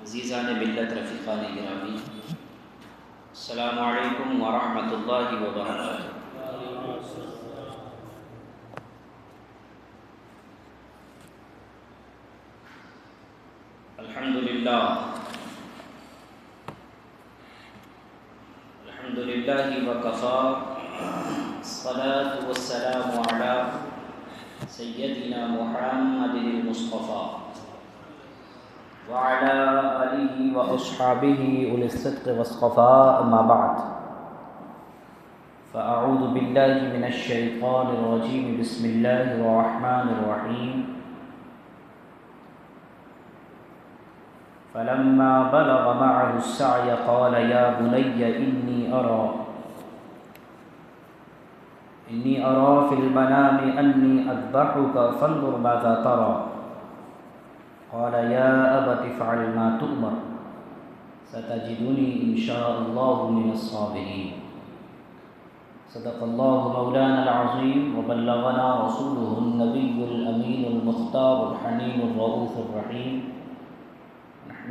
عزیزان ملت رفیقان گرامی، السلام علیکم ورحمۃ اللہ وبرکاتہ۔ الحمدللہ وکفی، الصلاة والسلام علی سیدنا محمد المصطفیٰ وعلى آلہ واصحابہ اولی الصدق والصفاء، اما بعد فاعوذ باللہ من الشیطان الرجیم، بسم اللہ الرحمن الرحیم۔ فلما بلغ معه السعي قال يا بني إني أرى في المنام أني أذبحك فانظر ماذا ترى قال يا أبت افعل ما تؤمر ستجدني إن شاء الله من الصابرين۔ صدق الله مولانا العظيم وبلغنا رسوله النبي الأمين المختار الحنين الرؤوف الرحيم،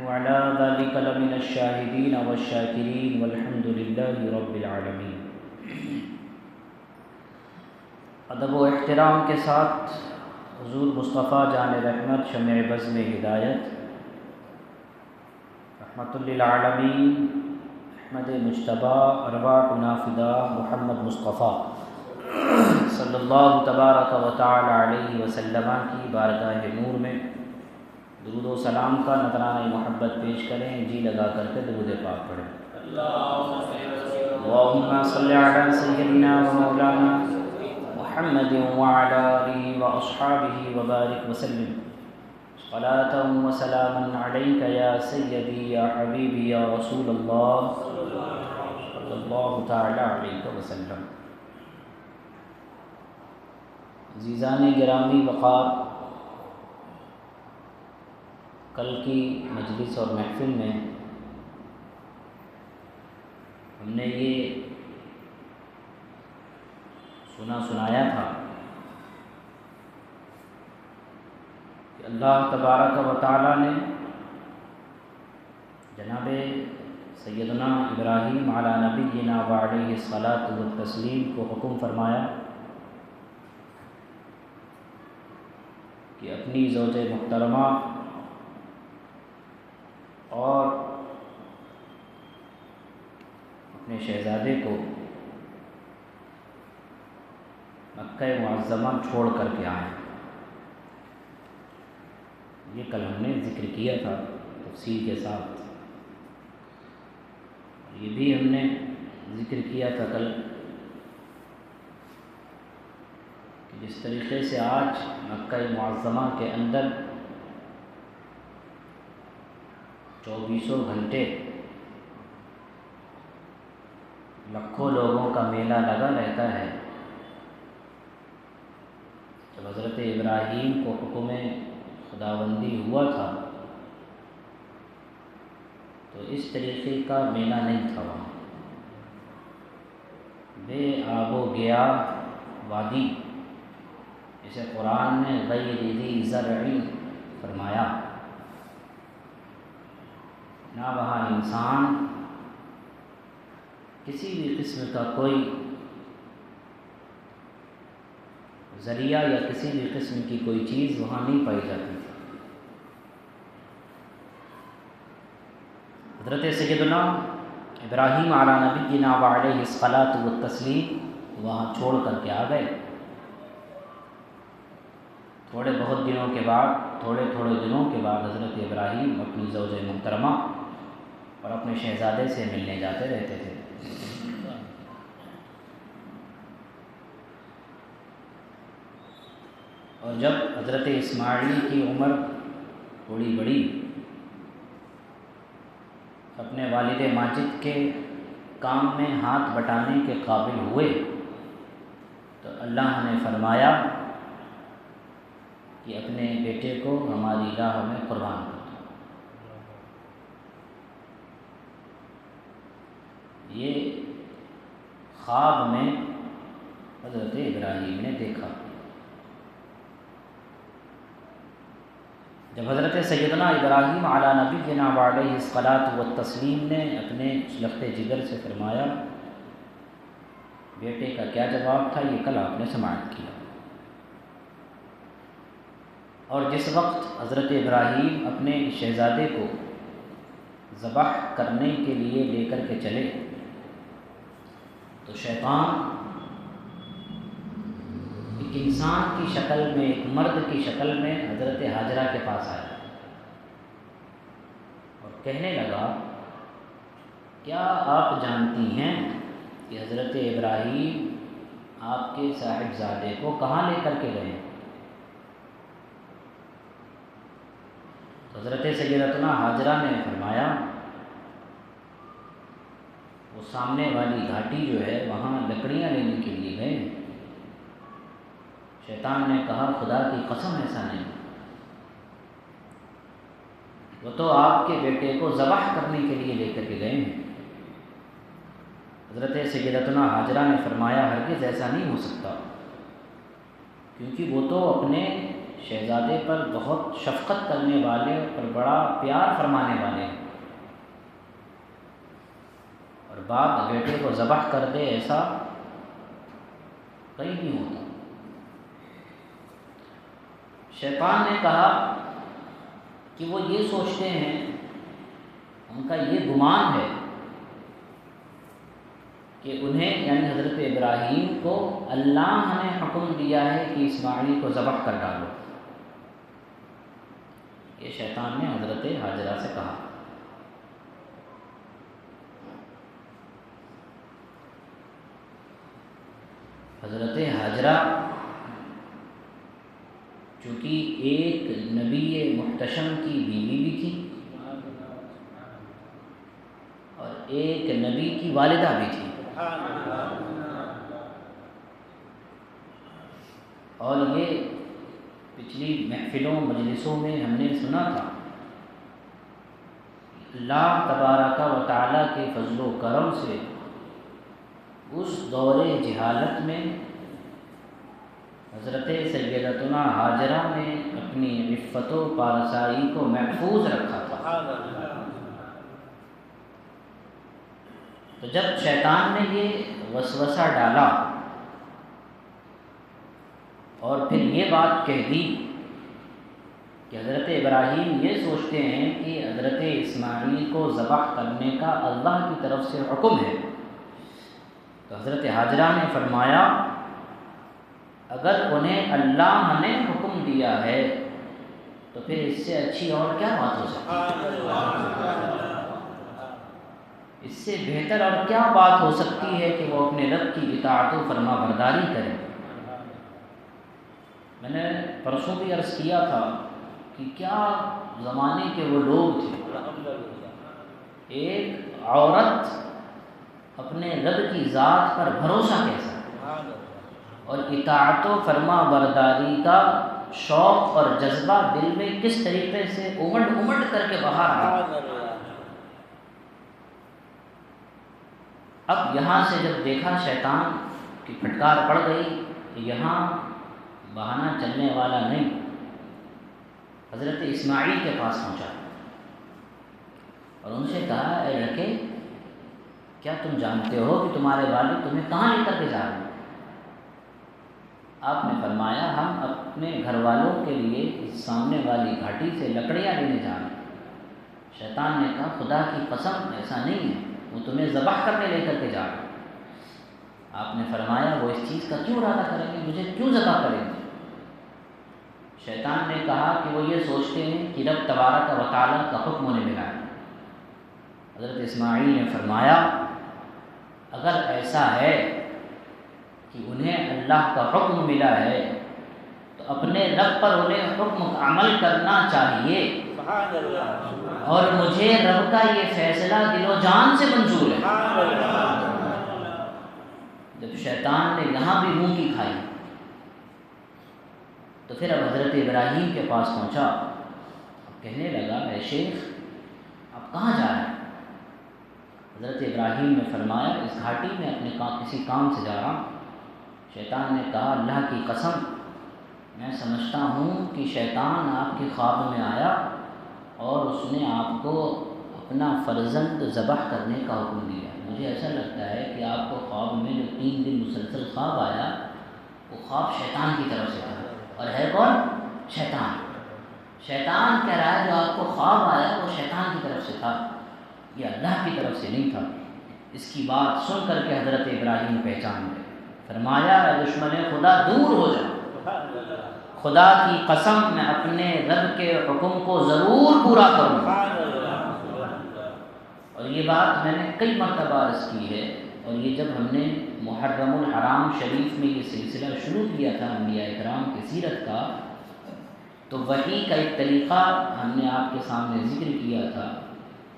وعلى ذلك لمن الشاهدين والشاكرين والحمد لله رب العالمين۔ ادب و احترام کے ساتھ حضور مصطفیٰ جان رحمت شمع بزم ہدایت رحمت للعالمین احمد مجتبی ارواحنا فدا محمد مصطفیٰ صلی اللہ تبارک و تعالی علیہ وسلم کی بارگاہ نور میں درود و سلام کا نذرانہ محبت پیش کریں، جی لگا کر کے درود پاک پڑھیں۔ اللہم صلی علی سیدنا و مولانا محمد وعلی آلہ واصحابہ وبارک وسلم، صلاۃ و سلاما علیک یا سیدی یا حبیبی یا رسول اللہ صلی اللہ تعالی علیہ وسلم۔ عزیزان گرامی وقار، کل کی مجلس اور محفل میں ہم نے یہ سنایا تھا کہ اللہ تبارک و تعالی نے جناب سیدنا ابراہیم علی نبینا وعلیہ الصلاۃ والتسلیم کو حکم فرمایا کہ اپنی زوج محترمہ اور اپنے شہزادے کو مکہ معظمہ چھوڑ کر کے آئیں۔ یہ کل ہم نے ذکر کیا تھا تفصیل کے ساتھ، یہ بھی ہم نے ذکر کیا تھا کل کہ جس طریقے سے آج مکہ معظمہ کے اندر 24 گھنٹے لاکھوں لوگوں کا میلہ لگا رہتا ہے، جب حضرت ابراہیم کو حکم خداوندی ہوا تھا تو اس طریقے کا میلہ نہیں تھا وہاں۔ بے آب و گیا وادی، جسے قرآن نے غیر ذی زرع فرمایا، نہ وہاں انسان کسی بھی قسم کا کوئی ذریعہ یا کسی بھی قسم کی کوئی چیز وہاں نہیں پائی جاتی تھی۔ حضرت سیدنا ابراہیم علی نبینا وعلیہ الصلاۃ والتسلیم وہاں چھوڑ کر کے آ گئے۔ تھوڑے تھوڑے دنوں کے بعد حضرت ابراہیم اپنی زوج محترمہ اور اپنے شہزادے سے ملنے جاتے رہتے تھے۔ اور جب حضرت اسماعیل کی عمر تھوڑی بڑی، اپنے والد ماجد کے کام میں ہاتھ بٹانے کے قابل ہوئے تو اللہ نے فرمایا کہ اپنے بیٹے کو ہماری راہ میں قربان کر دو۔ یہ خواب میں حضرت ابراہیم نے دیکھا۔ جب حضرت سیدنا ابراہیم علی نبینا وعلیہ الصلاۃ والتسلیم نے اپنے لخت جگر سے فرمایا، بیٹے کا کیا جواب تھا یہ کل آپ نے سماعت کیا۔ اور جس وقت حضرت ابراہیم اپنے شہزادے کو ذبح کرنے کے لیے لے کر کے چلے تو شیطان ایک انسان کی شکل میں، ایک مرد کی شکل میں حضرت ہاجرہ کے پاس آیا اور کہنے لگا، کیا آپ جانتی ہیں کہ حضرت ابراہیم آپ کے صاحبزادے کو کہاں لے کر کے گئے؟ حضرت سیدتنا ہاجرہ نے فرمایا، وہ سامنے والی گھاٹی جو ہے وہاں لکڑیاں لینے کے لیے گئے۔ شیطان نے کہا، خدا کی قسم ایسا نہیں، وہ تو آپ کے بیٹے کو ذبح کرنے کے لیے لے کر کے گئے ہیں۔ حضرت سیدتنا ہاجرہ نے فرمایا، ہرگز ایسا نہیں ہو سکتا، کیونکہ وہ تو اپنے شہزادے پر بہت شفقت کرنے والے اور بڑا پیار فرمانے والے ہیں، اور باپ بیٹے کو ذبح کر دے ایسا کہیں نہیں ہوتا۔ شیطان نے کہا کہ وہ یہ سوچتے ہیں، ان کا یہ گمان ہے کہ انہیں یعنی حضرت ابراہیم کو اللہ نے حکم دیا ہے کہ اسماعیل کو ذبح کر ڈالو۔ یہ شیطان نے حضرت ہاجرہ سے کہا۔ حضرت ہاجرہ چونکہ ایک نبی محتشم کی بیوی بھی تھی اور ایک نبی کی والدہ بھی تھی، اور یہ پچھلی محفلوں مجلسوں میں ہم نے سنا تھا، اللہ تبارک و تعالیٰ کے فضل و کرم سے اس دور جہالت میں حضرت سیدتنا ہاجرہ نے اپنی عفت و پارسائی کو محفوظ رکھا تھا۔ تو جب شیطان نے یہ وسوسہ ڈالا اور پھر یہ بات کہہ دی کہ حضرت ابراہیم یہ سوچتے ہیں کہ حضرت اسماعیل کو ذبح کرنے کا اللہ کی طرف سے حکم ہے، تو حضرت ہاجرہ نے فرمایا، اگر انہیں اللہ نے حکم دیا ہے تو پھر اس سے اچھی اور کیا بات ہو سکتی ہے، اس سے بہتر اور کیا بات ہو سکتی ہے کہ وہ اپنے رب کی اطاعت و فرما برداری کریں۔ میں نے پرسوں بھی عرض کیا تھا کہ کیا زمانے کے وہ لوگ تھے، ایک عورت اپنے رب کی ذات پر بھروسہ کیسا اور اطاعت و فرما برداری کا شوق اور جذبہ دل میں کس طریقے سے امڑ امڑ کر کے باہر آیا۔ اب یہاں سے جب دیکھا شیطان کی پھٹکار پڑ گئی، یہاں بہانہ چلنے والا نہیں، حضرت اسماعیل کے پاس پہنچا اور ان سے کہا، اے لڑکے، کیا تم جانتے ہو کہ تمہارے والد تمہیں کہاں لے کر کے جا رہے ہیں؟ آپ نے فرمایا، ہم اپنے گھر والوں کے لیے اس سامنے والی گھاٹی سے لکڑیاں لینے جا رہے ہیں۔ شیطان نے کہا، خدا کی قسم ایسا نہیں ہے، وہ تمہیں ذبح کرنے لے کر کے جا رہے ہیں۔ آپ نے فرمایا، وہ اس چیز کا کیوں ارادہ کریں گے، مجھے کیوں ذبح کریں گے؟ شیطان نے کہا کہ وہ یہ سوچتے ہیں کہ رب تبارک و تعالیٰ کا حکم انہیں ملا ہے۔ حضرت اسماعیل نے فرمایا، اگر ایسا ہے کہ انہیں اللہ کا حکم ملا ہے تو اپنے رب پر انہیں حکم عمل کرنا چاہیے، اور مجھے رب کا یہ فیصلہ دل و جان سے منظور ہے۔ جب شیطان نے یہاں بھی منہ کی کھائی تو پھر اب حضرت ابراہیم کے پاس پہنچا، اب کہنے لگا، اے شیخ، آپ کہاں جا رہے ہیں؟ حضرت ابراہیم نے فرمایا، اس گھاٹی میں اپنے کسی کام سے جا رہا ہوں۔ شیطان نے کہا، اللہ کی قسم، میں سمجھتا ہوں کہ شیطان آپ کے خواب میں آیا اور اس نے آپ کو اپنا فرزند ذبح کرنے کا حکم دیا. مجھے ایسا لگتا ہے کہ آپ کو خواب میں جو 3 دن مسلسل خواب آیا وہ خواب شیطان کی طرف سے تھا. اور ہے کون؟ شیطان. شیطان کہہ رہا ہے جو آپ کو خواب آیا وہ شیطان کی طرف سے تھا، یہ اللہ کی طرف سے نہیں تھا. اس کی بات سن کر کے حضرت ابراہیم پہچان گئے. فرمایا اے دشمن خدا دور ہو جا، خدا کی قسم میں اپنے رب کے حکم کو ضرور پورا کروں گا. اور یہ بات میں نے کئی مرتبہ عرض کی ہے. اور یہ جب ہم نے محرم الحرام شریف میں یہ سلسلہ شروع کیا تھا انبیاء کرام کی سیرت کا، تو وحی کا ایک طریقہ ہم نے آپ کے سامنے ذکر کیا تھا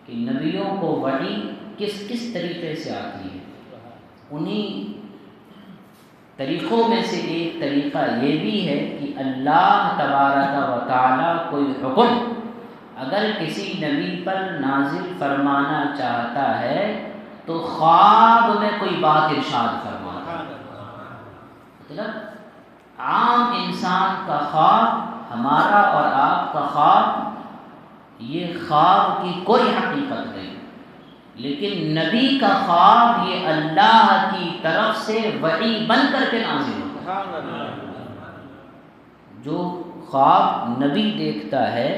کہ نبیوں کو وحی کس کس طریقے سے آتی ہے. انہی طریقوں میں سے ایک طریقہ یہ بھی ہے کہ اللہ تبارک و تعالی کوئی حکم اگر کسی نبی پر نازل فرمانا چاہتا ہے تو خواب میں کوئی بات ارشاد فرماتا ہے. مطلب عام انسان کا خواب، ہمارا اور آپ کا خواب، یہ خواب کی کوئی حقیقت نہیں، لیکن نبی کا خواب یہ اللہ کی طرف سے وحی بن کر کے نازل ہوتا ہے. جو خواب نبی دیکھتا ہے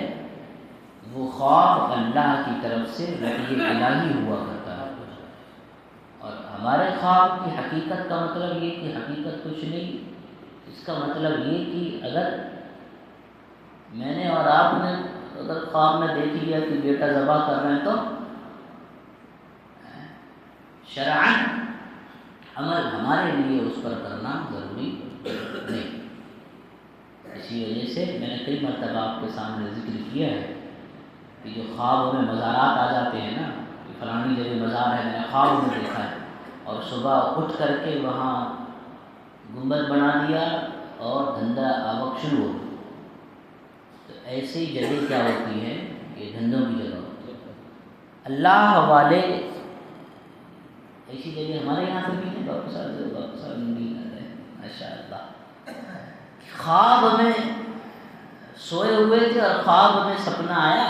وہ خواب اللہ کی طرف سے وحی الہی ہوا کرتا ہے. اور ہمارے خواب کی حقیقت کا مطلب یہ کہ حقیقت کچھ نہیں. اس کا مطلب یہ کہ اگر میں نے اور آپ نے اگر خواب میں دیکھ لیا کہ بیٹا ذبح کر رہے ہیں تو شرعاً عمل ہمارے لیے اس پر کرنا ضروری نہیں. اسی وجہ سے میں نے کئی مرتبہ آپ کے سامنے ذکر کیا ہے کہ جو خواب میں مزارات آ جاتے ہیں نا، کہ فلانی جگہ مزار ہے، میں نے خواب میں دیکھا ہے، اور صبح اٹھ کر کے وہاں گنبد بنا دیا اور دھندا آوک شروع ہو. تو ایسی جگہ کیا ہوتی ہے؟ یہ دھندوں کی جگہ ہوتی ہے. اللہ والے ایسی جگہ ہمارے یہاں پہ بھی ہے. باپو صاحب ماشاء اللہ خواب میں سوئے ہوئے تھے اور خواب میں سپنا آیا،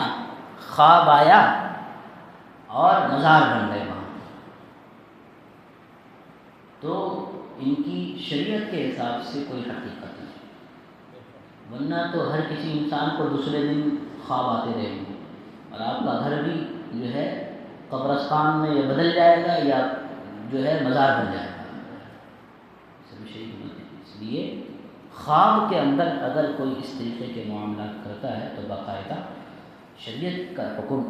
خواب آیا اور مزار بن گئے وہاں. تو ان کی شریعت کے حساب سے کوئی حقیقت نہیں، ورنہ تو ہر کسی انسان کو دوسرے دن خواب آتے رہیں گے اور آپ کا گھر بھی جو ہے قبرستان میں یا بدل جائے گا یا جو ہے مزار بن جائے گا. اس لیے خواب کے اندر اگر کوئی اس طریقے کے معاملات کرتا ہے تو باقاعدہ شریعت کا حکم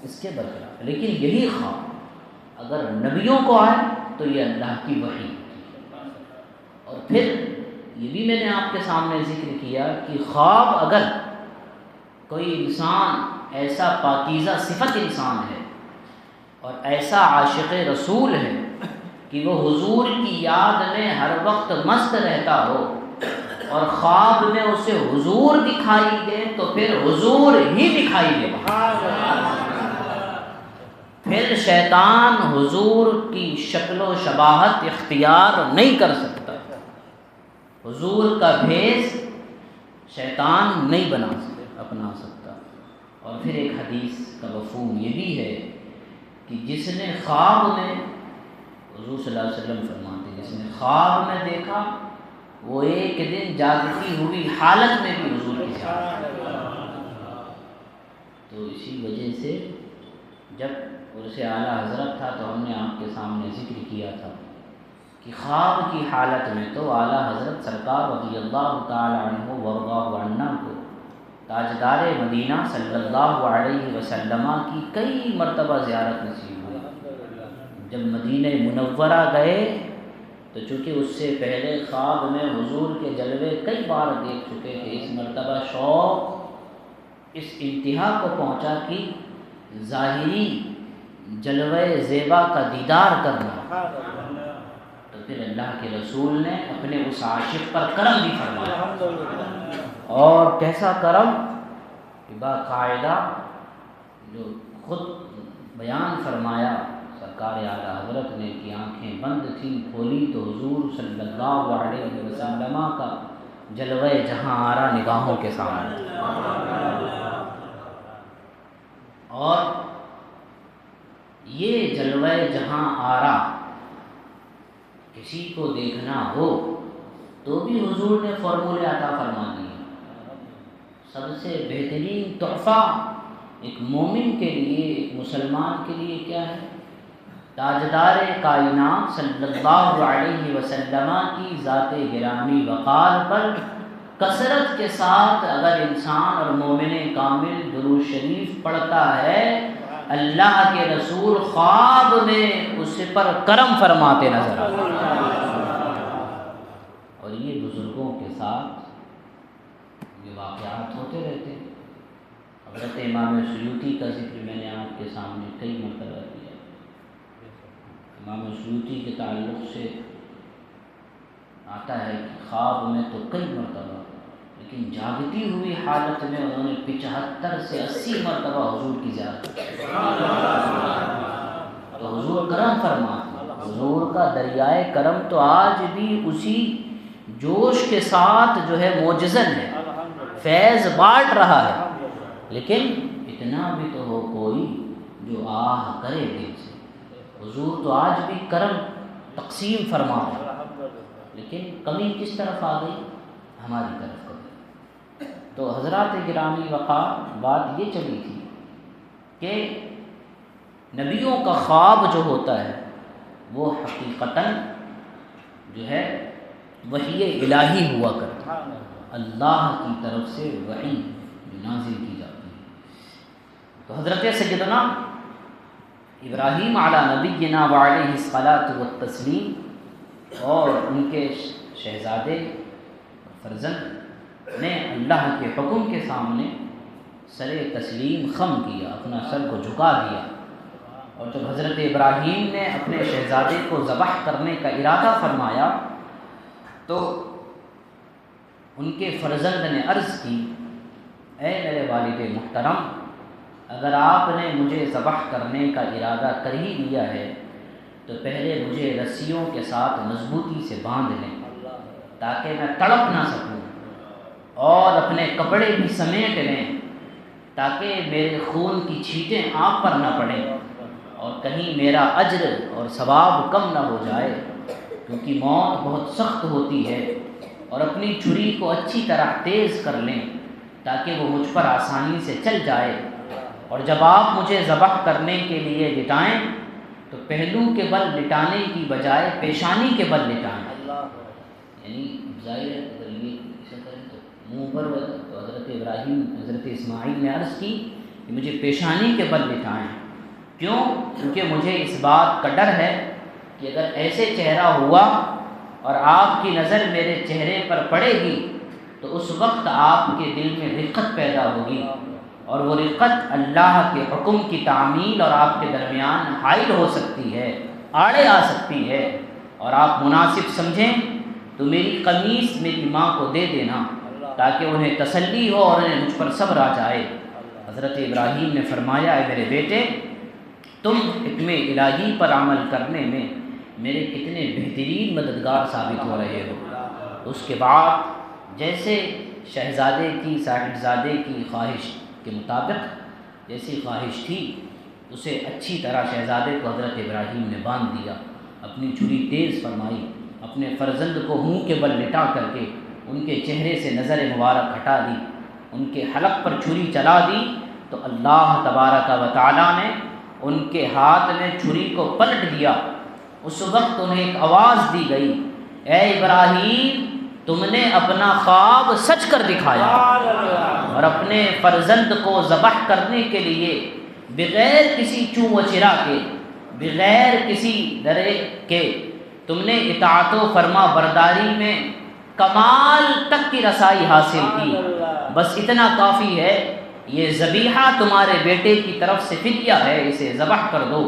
اس کے برخلاف. لیکن یہی خواب اگر نبیوں کو آئے تو یہ اللہ کی وحی. اور پھر یہ بھی میں نے آپ کے سامنے ذکر کیا کہ خواب اگر کوئی انسان ایسا پاکیزہ صفت انسان ہے اور ایسا عاشق رسول ہے کہ وہ حضور کی یاد میں ہر وقت مست رہتا ہو اور خواب میں اسے حضور دکھائی دے تو پھر حضور ہی دکھائی دے. پھر شیطان حضور کی شکل و شباہت اختیار نہیں کر سکتا. حضور کا بھیس شیطان نہیں اپنا سکتا. اور پھر ایک حدیث کا مفہوم یہ بھی ہے کہ جس نے خواب میں، حضور صلی اللہ علیہ وسلم فرماتے ہیں، جس نے خواب میں دیکھا وہ ایک دن جاگتی ہوئی حالت میں بھی حضور کی زیارت. تو اسی وجہ سے جب عرص اعلیٰ حضرت تھا تو ہم نے آپ کے سامنے ذکر کیا تھا کہ خواب کی حالت میں تو اعلیٰ حضرت سرکار رضی اللہ تعالی عنہ وارضاہ عنہ کو تاجدار مدینہ صلی اللہ علیہ وسلم کی کئی مرتبہ زیارت نصیب ہوئی. جب مدینہ منورہ گئے تو چونکہ اس سے پہلے خواب میں حضور کے جلوے کئی بار دیکھ چکے تھے، اس مرتبہ شوق اس انتہا کو پہنچا کہ ظاہری جلوہ زیبا کا دیدار کرنا. تو پھر اللہ کے رسول نے اپنے اس عاشق پر کرم بھی فرمایا. اور کیسا کرم کہ باقاعدہ جو خود بیان فرمایا سرکار اعلیٰ حضرت نے کہ آنکھیں بند تھیں، کھولی تو حضور صلی اللہ علیہ وسلم کا جلوہ جہاں آرا نگاہوں کے سامنے. اور یہ جلوہ جہاں آرا کسی کو دیکھنا ہو تو بھی حضور نے فارمولے عطا فرما دیے. سب سے بہترین تحفہ ایک مومن کے لیے، ایک مسلمان کے لیے کیا ہے؟ تاجدار کائنات صلی اللہ علیہ وسلم کی ذات گرامی وقار پر کثرت کے ساتھ اگر انسان اور مومن کامل درود شریف پڑھتا ہے، اللہ کے رسول خواب میں اس پر کرم فرماتے نظر آتے ہیں. اور یہ بزرگوں کے ساتھ یہ واقعات ہوتے رہتے ہیں. حضرت امام سیوطی کا ذکر میں نے آپ کے سامنے کئی مرتبہ کیا. امام سیوطی کے تعلق سے آتا ہے کہ خواب میں تو کئی مرتبہ، لیکن جاگتی ہوئی حالت میں انہوں نے 75 سے 80 مرتبہ حضور کی زیارت کی. تو حضور کرم فرماتے. حضور کا دریائے کرم تو آج بھی اسی جوش کے ساتھ جو ہے معجزن ہے، فیض بانٹ رہا ہے. لیکن اتنا بھی تو ہو کوئی جو آہ کرے دل سے. حضور تو آج بھی کرم تقسیم فرما رہے، لیکن کمی کس طرف آ گئی؟ ہماری طرف. تو حضرات گرامی وقار بات یہ چلی تھی کہ نبیوں کا خواب جو ہوتا ہے وہ حقیقتاً جو ہے وحی الہی ہوا کرتا ہے. اللہ کی طرف سے وحی نازل کی جاتی ہے. تو حضرت سیدنا ابراہیم علی نبینا وعلیہ الصلاۃ والتسلیم اور ان کے شہزادے فرزند نے اللہ کے حکم کے سامنے سر تسلیم خم کیا، اپنا سر کو جھکا دیا. اور جب حضرت ابراہیم نے اپنے شہزادے کو ذبح کرنے کا ارادہ فرمایا تو ان کے فرزند نے عرض کی، اے میرے والد محترم، اگر آپ نے مجھے ذبح کرنے کا ارادہ کر ہی لیا ہے تو پہلے مجھے رسیوں کے ساتھ مضبوطی سے باندھ لیں تاکہ میں تڑپ نہ سکوں، اور اپنے کپڑے بھی سمیٹ لیں تاکہ میرے خون کی چھینٹیں آپ پر نہ پڑیں اور کہیں میرا اجر اور ثواب کم نہ ہو جائے، کیونکہ موت بہت سخت ہوتی ہے. اور اپنی چھری کو اچھی طرح تیز کر لیں تاکہ وہ مجھ پر آسانی سے چل جائے. اور جب آپ مجھے ذبح کرنے کے لیے لٹائیں تو پہلو کے بل لٹانے کی بجائے پیشانی کے بل لٹائیں. یعنی ظاہر ہے اگر یہ ایسا کریں تو منہ پر. تو حضرت ابراہیم حضرت اسماعیل نے عرض کی کہ مجھے پیشانی کے بل لٹائیں. کیوں؟ کیونکہ مجھے اس بات کا ڈر ہے کہ اگر ایسے چہرہ ہوا اور آپ کی نظر میرے چہرے پر پڑے گی تو اس وقت آپ کے دل میں رقت پیدا ہوگی، اور وہ رقت اللہ کے حکم کی تعمیل اور آپ کے درمیان حائل ہو سکتی ہے، آڑے آ سکتی ہے. اور آپ مناسب سمجھیں تو میری قمیص میری ماں کو دے دینا تاکہ انہیں تسلی ہو اور انہیں مجھ پر صبر آ جائے. حضرت ابراہیم نے فرمایا، اے میرے بیٹے، تم حکم الہی پر عمل کرنے میں میرے کتنے بہترین مددگار ثابت ہو رہے ہو. اس کے بعد جیسے شہزادے کی صاحبزادے کی خواہش کے مطابق جیسی خواہش تھی، اسے اچھی طرح شہزادے کو حضرت ابراہیم نے باندھ دیا، اپنی چھری تیز فرمائی، اپنے فرزند کو منہ کے بل لٹا کر کے ان کے چہرے سے نظر مبارک ہٹا دی، ان کے حلق پر چھری چلا دی. تو اللہ تبارک و تعالیٰ نے ان کے ہاتھ میں چھری کو پلٹ دیا. اس وقت انہیں ایک آواز دی گئی، اے ابراہیم، تم نے اپنا خواب سچ کر دکھایا اور اپنے فرزند کو ذبح کرنے کے لیے بغیر کسی چوں و چرا کے، بغیر کسی ڈرے کے تم نے اطاعت و فرما برداری میں کمال تک کی رسائی حاصل کی. بس اتنا کافی ہے، یہ ذبیحہ تمہارے بیٹے کی طرف سے فدیہ ہے، اسے ذبح کر دو.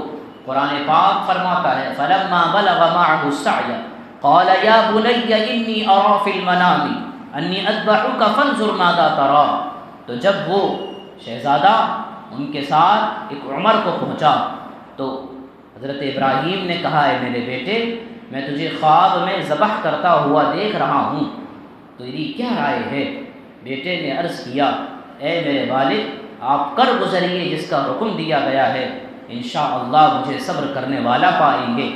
قرآن پاک فرماتا ہے، فَلَمَّا بَلَغَ مَعَهُ السَّعْيَ قَالَ يَا بُنَيَّ إِنِّي أَرَىٰ فِي الْمَنَامِ أَنِّي أَذْبَحُكَ فَانظُرْ مَاذَا تَرَىٰ. تو جب وہ شہزادہ ان کے ساتھ ایک عمر کو پہنچا تو حضرت ابراہیم نے کہا، اے میرے بیٹے، میں تجھے خواب میں ذبح کرتا ہوا دیکھ رہا ہوں، تیری کیا رائے ہے؟ بیٹے نے عرض کیا اے میرے والد آپ کر گزریے جس کا حکم دیا گیا ہے، انشاءاللہ مجھے صبر کرنے والا پائیں گے۔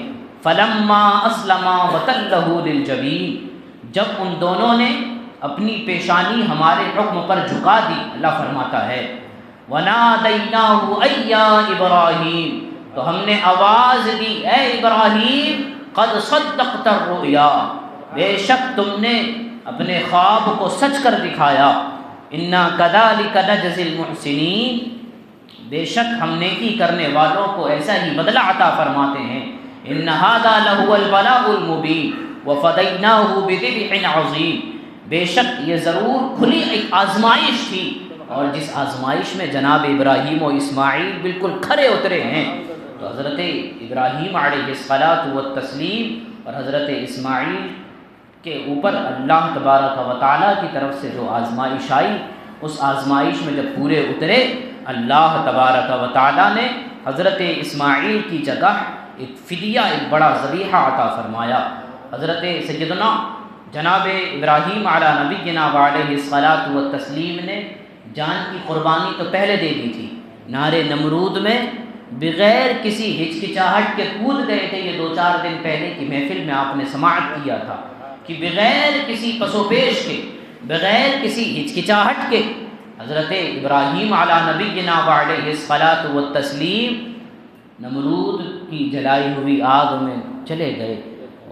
فلما اسلما وتلہ للجبین، جب ان دونوں نے اپنی پیشانی ہمارے حکم پر جھکا دی، اللہ فرماتا ہے وَنَادَيْنَاهُ أَيْ يَا إِبْرَاهِيمُ، تو ہم نے آواز دی اے ابراہیم قد صدقت الرؤیا، بے شک تم نے اپنے خواب کو سچ کر دکھایا۔ اِنَّا كَذَلِكَ نَجْزِي الْمُحْسِنِينَ، بے شک ہم نیکی کرنے والوں کو ایسا ہی بدلہ عطا فرماتے ہیں۔ إِنَّ هَذَا لَهُوَ الْبَلَاءُ الْمُبِينُ وَفَدَيْنَاهُ بِذِبْحٍ عَظِيمٍ، بے شک یہ ضرور کھلی ایک آزمائش تھی، اور جس آزمائش میں جناب ابراہیم و اسماعیل بالکل کھرے اترے ہیں۔ تو حضرت ابراہیم علیہ الصلاۃ والتسلیم اور حضرت اسماعیل کے اوپر اللہ تبارک و تعالیٰ کی طرف سے جو آزمائش آئی، اس آزمائش میں جب پورے اترے، اللہ تبارک و تعالیٰ نے حضرت اسماعیل کی جگہ ایک فدیہ، ایک بڑا ذبیحہ عطا فرمایا۔ حضرت سیدنا جناب ابراہیم علی نبینا وعلیہ الصلاۃ والتسلیم نے جان کی قربانی تو پہلے دے دی تھی، نارے نمرود میں بغیر کسی ہچکچاہٹ کے کود گئے تھے۔ یہ 2-4 دن پہلے کی محفل میں آپ نے سماعت کیا تھا کہ بغیر کسی پس و پیش کے، بغیر کسی ہچکچاہٹ کے حضرت ابراہیم علی نبینا وعلیہ الصلاۃ والتسلیم نمرود کی جلائی ہوئی آگ میں چلے گئے۔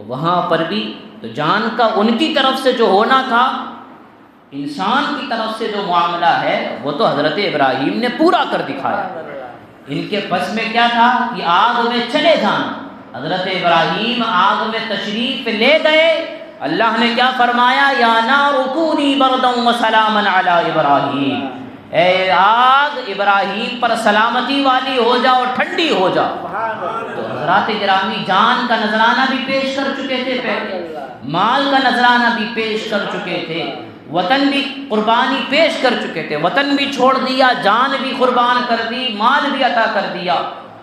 وہاں پر بھی تو جان کا ان کی طرف سے جو ہونا تھا، انسان کی طرف سے جو معاملہ ہے، وہ تو حضرت ابراہیم نے پورا کر دکھایا۔ ان کے بس میں کیا تھا کہ آگ میں چلے جانا۔ حضرت ابراہیم آگ میں تشریف لے گئے، اللہ نے کیا فرمایا یا نار کونی بردا وسلاما علی ابراہیم، اے آگ ابراہیم پر سلامتی والی ہو جا اور ٹھنڈی ہو جا۔ تو حضرات گرامی جان کا نذرانہ بھی پیش کر چکے تھے، پہلے مال کا نذرانہ بھی پیش کر چکے تھے، وطن بھی قربانی پیش کر چکے تھے، وطن بھی چھوڑ دیا، جان بھی قربان کر دی، مال بھی عطا کر دیا،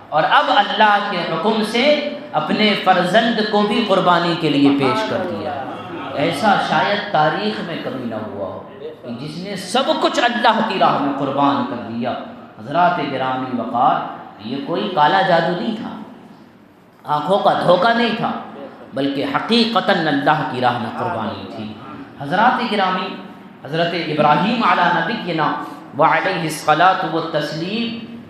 اور اب اللہ کے حکم سے اپنے فرزند کو بھی قربانی کے لیے پیش کر دیا۔ ایسا شاید تاریخ میں کبھی نہ ہوا ہو کہ جس نے سب کچھ اللہ کی راہ میں قربان کر دیا۔ حضرات گرامی وقار، یہ کوئی کالا جادو نہیں تھا، آنکھوں کا دھوکہ نہیں تھا، بلکہ حقیقتاً اللہ کی راہ میں قربانی تھی۔ حضرات گرامی، حضرت ابراہیم علی نبینا وعلیہ الصلاۃ والتسلیم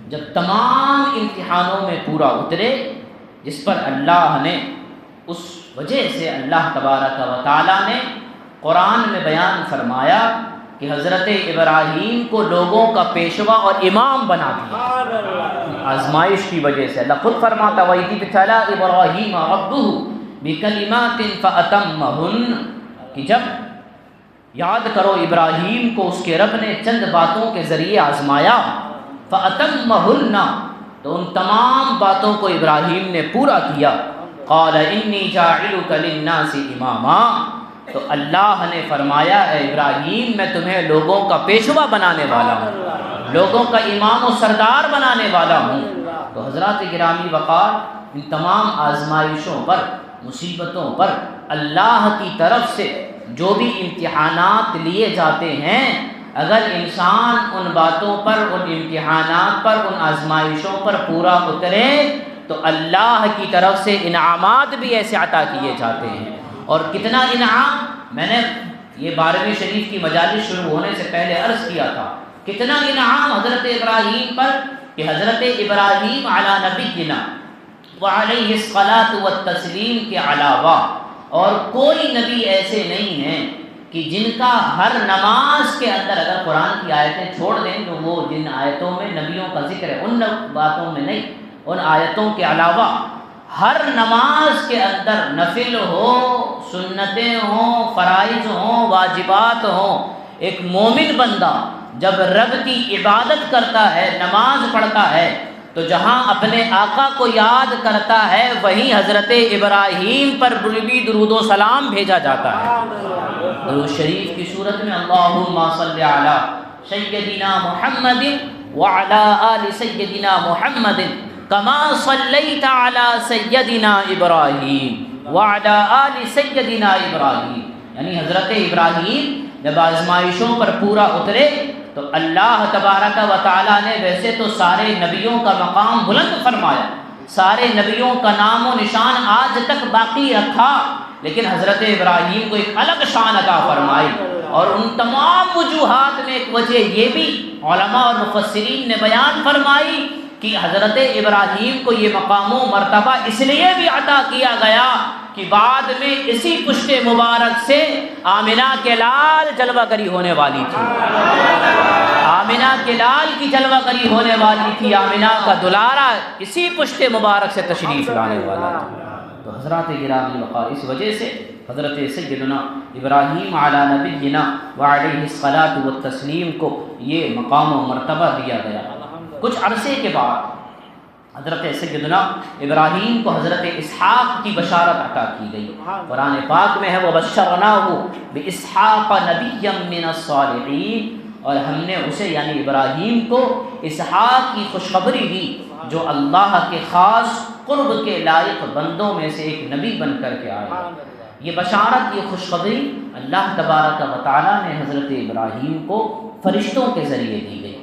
جب تمام امتحانوں میں پورا اترے، جس پر اللہ نے اس وجہ سے اللہ تبارک و تعالیٰ نے قرآن میں بیان فرمایا کہ حضرت ابراہیم کو لوگوں کا پیشوا اور امام بنا دیا آزمائش کی وجہ سے۔ اللہ خود فرماتا وَإِذِ ابْتَلَىٰ إِبْرَاهِيمَ رَبُّهُ بِكَلِمَاتٍ فَأَتَمَّهُنَّ، کہ جب یاد کرو ابراہیم کو اس کے رب نے چند باتوں کے ذریعے آزمایا، فَأَتَمَّهُنَّ، تو ان تمام باتوں کو ابراہیم نے پورا کیا۔ قَالَ إِنِّي جَاعِلُكَ لِلنَّاسِ إِمَامًا، تو اللہ نے فرمایا اے ابراہیم میں تمہیں لوگوں کا پیشوا بنانے والا ہوں، لوگوں کا امام و سردار بنانے والا ہوں۔ تو حضرات گرامی وقار، ان تمام آزمائشوں پر، مصیبتوں پر اللہ کی طرف سے جو بھی امتحانات لیے جاتے ہیں، اگر انسان ان باتوں پر، ان امتحانات پر، ان آزمائشوں پر پورا اترے تو اللہ کی طرف سے انعامات بھی ایسے عطا کیے جاتے ہیں۔ اور کتنا انعام، میں نے یہ 12ویں شریف کی مجالس شروع ہونے سے پہلے عرض کیا تھا، کتنا انعام حضرت ابراہیم پر کہ حضرت ابراہیم علی نبینا وعلیہ الصلاۃ والتسلیم کے علاوہ اور کوئی نبی ایسے نہیں ہیں کہ جن کا ہر نماز کے اندر، اگر قرآن کی آیتیں چھوڑ دیں تو وہ جن آیتوں میں نبیوں کا ذکر ہے ان باتوں میں نہیں، ان آیتوں کے علاوہ ہر نماز کے اندر نفل ہو، سنتیں ہوں، فرائض ہوں، واجبات ہوں، ایک مومن بندہ جب رب کی عبادت کرتا ہے، نماز پڑھتا ہے، تو جہاں اپنے آقا کو یاد کرتا ہے وہیں حضرت ابراہیم پر بھی درود و سلام بھیجا جاتا ہے۔ درود شریف کی صورت میں اللہم صلی علی سیدنا محمد وعلی آل سیدنا محمد کما صلیت علی سیدنا ابراہیم وعلی آل سیدنا ابراہیم، یعنی حضرت ابراہیم جب آزمائشوں پر پورا اترے تو اللہ تبارک و تعالیٰ نے ویسے تو سارے نبیوں کا مقام بلند فرمایا، سارے نبیوں کا نام و نشان آج تک باقی رکھا، لیکن حضرت ابراہیم کو ایک الگ شان عطا فرمائی۔ اور ان تمام وجوہات میں ایک وجہ یہ بھی علماء اور مفسرین نے بیان فرمائی کہ حضرت ابراہیم کو یہ مقام و مرتبہ اس لیے بھی عطا کیا گیا کہ بعد میں اسی پشت مبارک سے آمنہ کے لال جلوہ گری ہونے والی تھی، آمنہ کے لال کی جلوہ گری ہونے والی تھی، آمنہ کا دلارا اسی پشت مبارک سے تشریف لانے والا تھا۔ تو حضرات گرامی وقار، اس وجہ سے حضرت سیدنا ابراہیم علی نبینا وعلیہ الصلاۃ والتسلیم کو یہ مقام و مرتبہ دیا گیا۔ کچھ عرصے کے بعد حضرت سیدنا ابراہیم کو حضرت اسحاق کی بشارت عطا کی گئی۔ قرآن پاک میں ہے وَبَشَّرْنَاهُ بِإِسْحَاقَ نَبِيًّا مِّنَ الصَّالِحِينَ، اور ہم نے اسے یعنی ابراہیم کو اسحاق کی خوشخبری دی جو اللہ کے خاص قرب کے لائق بندوں میں سے ایک نبی بن کر کے آئے۔ یہ بشارت، یہ خوشخبری اللہ تبارک و تعالیٰ نے حضرت ابراہیم کو فرشتوں کے ذریعے دی گئی،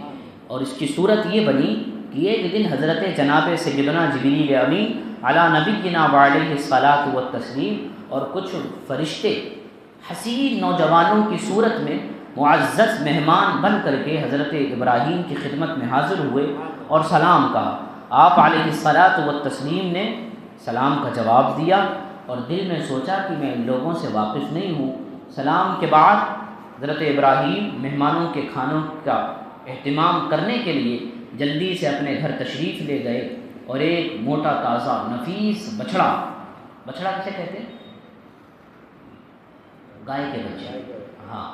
اور اس کی صورت یہ بنی کہ ایک دن حضرت جناب سیدنا جبریل امین علی نبینا وعلیہ الصلاۃ والتسلیم اور کچھ فرشتے حسین نوجوانوں کی صورت میں معزز مہمان بن کر کے حضرت ابراہیم کی خدمت میں حاضر ہوئے اور سلام کہا۔ آپ علیہ الصلاۃ والتسلیم نے سلام کا جواب دیا اور دل میں سوچا کہ میں ان لوگوں سے واقف نہیں ہوں۔ سلام کے بعد حضرت ابراہیم مہمانوں کے کھانوں کا اہتمام کرنے کے لیے جلدی سے اپنے گھر تشریف لے گئے اور ایک موٹا تازہ نفیس بچھڑا کسے کہتے ہیں؟ گائے کے بچے، ہاں،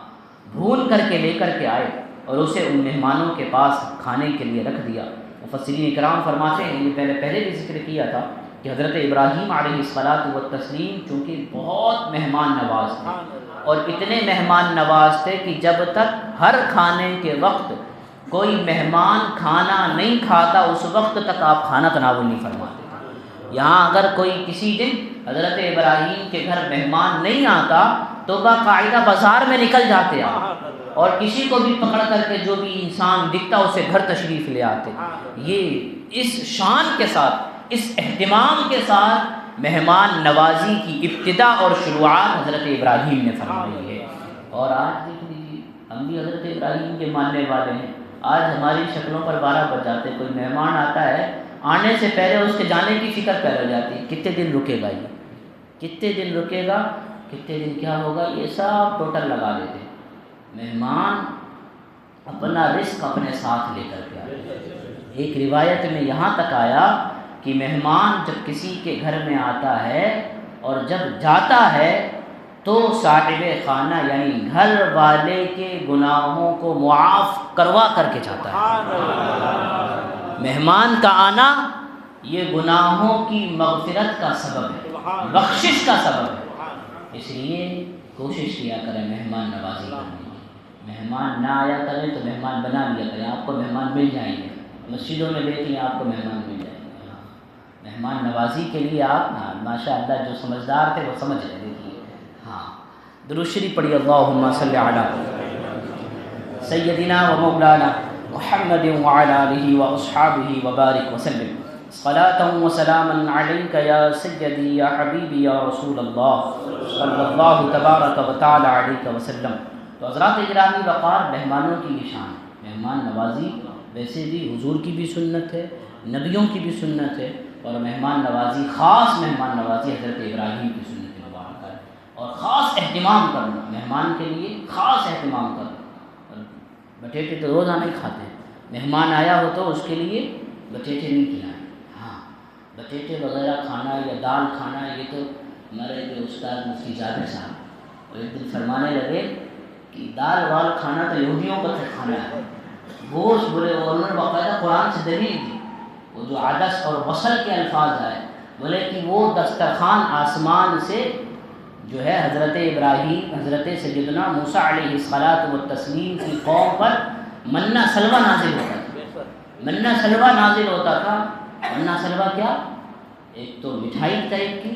بھون کر کے لے کر کے آئے اور اسے ان مہمانوں کے پاس کھانے کے لیے رکھ دیا۔ مفسرین اکرام فرماتے ہیں، یہ پہلے بھی ذکر کیا تھا کہ حضرت ابراہیم علیہ الصلاۃ والتسلیم چونکہ بہت مہمان نواز تھے، اور اتنے مہمان نواز تھے کہ جب تک ہر کھانے کے وقت کوئی مہمان کھانا نہیں کھاتا اس وقت تک آپ کھانا تناول نہیں فرماتے۔ یہاں اگر کوئی کسی دن حضرت ابراہیم کے گھر مہمان نہیں آتا تو باقاعدہ بازار میں نکل جاتے آپ، اور کسی کو بھی پکڑ کر کے جو بھی انسان دکھتا اسے گھر تشریف لے آتے۔ یہ اس شان کے ساتھ، اس اہتمام کے ساتھ مہمان نوازی کی ابتدا اور شروعات حضرت ابراہیم نے فرمائی ہے۔ اور آج دیکھ لیجیے، ہم بھی حضرت ابراہیم کے ماننے والے ہیں، آج ہماری شکلوں پر 12 بج جاتے، کوئی مہمان آتا ہے آنے سے پہلے اس کے جانے کی فکر پہ ہو جاتی ہے، کتنے دن رکے گا، یہ کتنے دن رکے گا، کتنے دن کیا ہوگا، یہ سب ٹوٹل لگا لیتے۔ مہمان اپنا رزق اپنے ساتھ لے کر کے آئے۔ ایک روایت میں یہاں تک آیا کہ مہمان جب کسی کے گھر میں آتا ہے اور جب جاتا ہے تو صاحب خانہ یعنی گھر والے کے گناہوں کو معاف کروا کر کے جاتا ہے۔ مہمان کا آنا یہ گناہوں کی مغفرت کا سبب ہے، بخشش کا سبب ہے۔ اس لیے کوشش کیا کریں مہمان نوازی کرنے کی۔ مہمان نہ آیا کریں تو مہمان بنا لیا کریں، آپ کو مہمان مل جائیں گے۔ مسجدوں میں دیکھیں آپ کو مہمان مل جائیں گے۔ مہمان نوازی کے لیے آپ ماشاء اللہ جو سمجھدار تھے وہ سمجھ رہے، دیکھیے، ہاں، درود شریف پڑھی، اللہم صلی علی سیدنا و مولانا محمد وعلی آلہ و اصحابہ وبارک وسلم، صلاۃ و سلاما علیک یا سیدی یا حبیبی یا رسول اللہ صلی اللہ تبارک و تعالی علیہ وسلم۔ تو حضرات گرامی وقار، مہمانوں کی نشان، مہمان نوازی ویسے بھی حضور کی بھی سنت ہے، نبیوں کی بھی سنت ہے، اور مہمان نوازی، خاص مہمان نوازی حضرت ابراہیم کی سنت مبارکہ ہے، اور خاص اہتمام کرنا، مہمان کے لیے خاص اہتمام کرنا۔ بٹیٹے تو روزانہ ہی کھاتے ہیں، مہمان آیا ہو تو اس کے لیے بٹیٹے نہیں کھلائیں، ہاں، بٹیٹے وغیرہ کھانا یا دال کھانا، یہ تو ہمارے جو استاد مفتی جابر صاحب وہ ایک دن فرمانے لگے کہ دال وال کھانا تو یہودیوں کا کھانا ہے، گوشت بولے، اور انہوں نے باقاعدہ قرآن سے دلیل دی، وہ جو عدس اور وصل کے الفاظ آئے، بولے کہ وہ دسترخوان آسمان سے جو ہے حضرت ابراہیم، حضرت سیدنا موسیٰ علیہ الصلاۃ والتسلیم کی قوم پر منہ سلوہ نازل ہوتا تھا، منہ سلوہ نازل ہوتا تھا۔ منہ سلوہ کیا؟ ایک تو مٹھائی ٹائپ کی،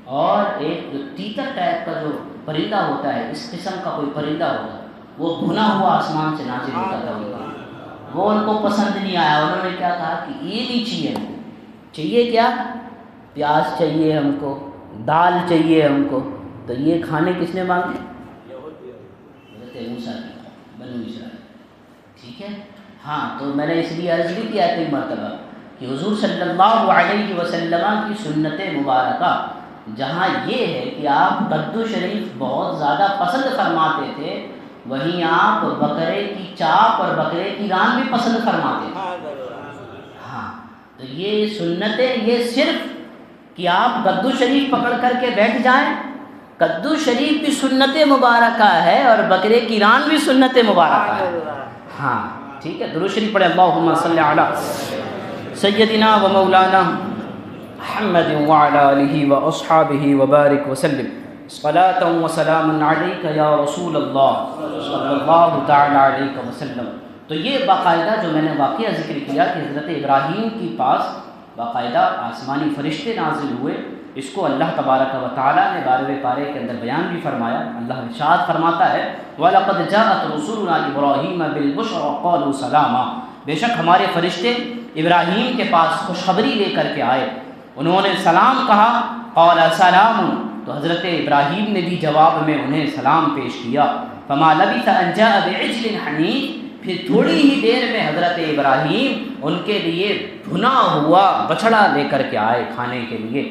اور ایک جو تیتر ٹائپ کا جو پرندہ ہوتا ہے، اس قسم کا کوئی پرندہ ہوتا ہے، وہ بھنا ہوا آسمان سے نازل ہوتا تھا وہ ان کو پسند نہیں آیا. انہوں نے کیا کہا کہ یہ نہیں چاہیے ہم کو. چاہیے کیا؟ پیاز چاہیے ہم کو، دال چاہیے ہم کو. تو یہ کھانے کس نے مانگے؟ حضرت موسیٰ کی بنو اسرائیل. ٹھیک ہے. ہاں تو میں نے اس لیے عرض بھی کیا کئی مرتبہ کہ حضور صلی اللہ علیہ وسلم کی سنت مبارکہ جہاں یہ ہے کہ آپ کدو شریف بہت زیادہ پسند فرماتے تھے، وہیں آپ بکرے کی چاپ اور بکرے کی ران بھی پسند فرماتے تھے. ہاں تو یہ سنتیں، یہ صرف کہ آپ کدو شریف پکڑ کر کے بیٹھ جائیں، کدو شریف بھی سنت مبارکہ ہے اور بکرے کی ران بھی سنت مبارکہ ہے. ہاں ٹھیک ہے. درود شریف پڑھیں. اللہم صلی علی سیدنا و مولانا محمد وعلی آلہ و اصحابہ وبارک وسلم. صلاۃ و سلام علیک یا رسول اللہ صلی اللہ تعالی علیہ وسلم. تو یہ باقاعدہ جو میں نے واقعہ ذکر کیا کہ حضرت ابراہیم کے پاس باقاعدہ آسمانی فرشتے نازل ہوئے، اس کو اللہ تبارک و تعالیٰ نے 12ویں پارے کے اندر بیان بھی فرمایا. اللہ ارشاد فرماتا ہے وَلَقَدْ جَاءَتْ رُسُلُنَا إِبْرَاهِيمَ بِالْبُشْرَىٰ قَالُوا سَلَامًا. بے شک ہمارے فرشتے ابراہیم کے پاس خوشخبری لے کر کے آئے، انہوں نے سلام کہا. قَالَ سَلَامٌ. تو حضرت ابراہیم نے بھی جواب میں انہیں سلام پیش کیا. فَمَا لَبِثَ أَن جَاءَ بِعِجْلٍ حَنِيذٍ. پھر تھوڑی ہی دیر میں حضرت ابراہیم ان کے لیے بھنا ہوا بچڑا لے کر کے آئے کھانے کے لیے.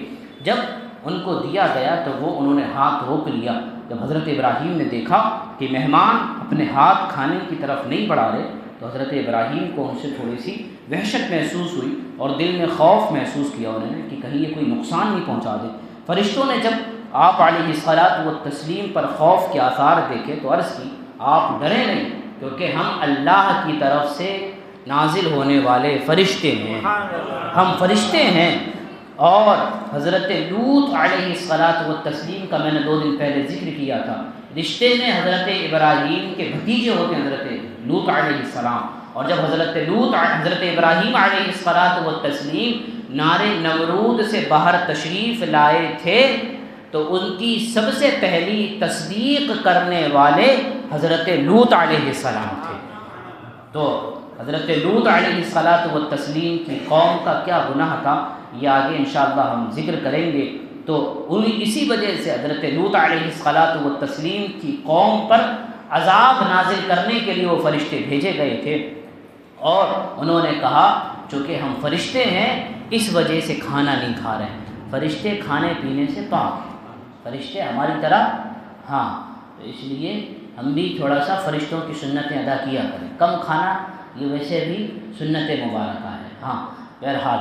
جب ان کو دیا گیا تو وہ انہوں نے ہاتھ روک لیا. جب حضرت ابراہیم نے دیکھا کہ مہمان اپنے ہاتھ کھانے کی طرف نہیں بڑھا رہے تو حضرت ابراہیم کو ان سے تھوڑی سی وحشت محسوس ہوئی اور دل میں خوف محسوس کیا انہوں نے کہ کہیں یہ کوئی نقصان نہیں پہنچا دے. فرشتوں نے جب آپ علیہ الصلاۃ والتسلیم پر خوف کے آثار دیکھے تو عرض کی آپ ڈریں نہیں، کیونکہ ہم اللہ کی طرف سے نازل ہونے والے فرشتے ہیں، ہم فرشتے ہیں. اور حضرت لوط علیہ الصلاۃ والتسلیم کا میں نے 2 دن پہلے ذکر کیا تھا، رشتے میں حضرت ابراہیم کے بھتیجے ہوتے ہیں حضرت لوط علیہ السلام. اور جب حضرت ابراہیم علیہ الصلاۃ والتسلیم نار نمرود سے باہر تشریف لائے تھے تو ان کی سب سے پہلی تصدیق کرنے والے حضرت لوط علیہ السلام تھے. تو حضرت لوط علیہ الصلاۃ والتسلیم کی قوم کا کیا گناہ تھا یہ آگے انشاءاللہ ہم ذکر کریں گے. تو اسی وجہ سے حضرت لوط علیہ الصلاۃ والتسلیم کی قوم پر عذاب نازل کرنے کے لیے وہ فرشتے بھیجے گئے تھے. اور انہوں نے کہا چونکہ ہم فرشتے ہیں اس وجہ سے کھانا نہیں کھا رہے ہیں. فرشتے کھانے پینے سے پاک ہیں، فرشتے ہماری طرح. ہاں تو اس لیے ہم بھی تھوڑا سا فرشتوں کی سنتیں ادا کیا کریں. کم کھانا یہ ویسے بھی سنت مبارکہ ہے. ہاں بہرحال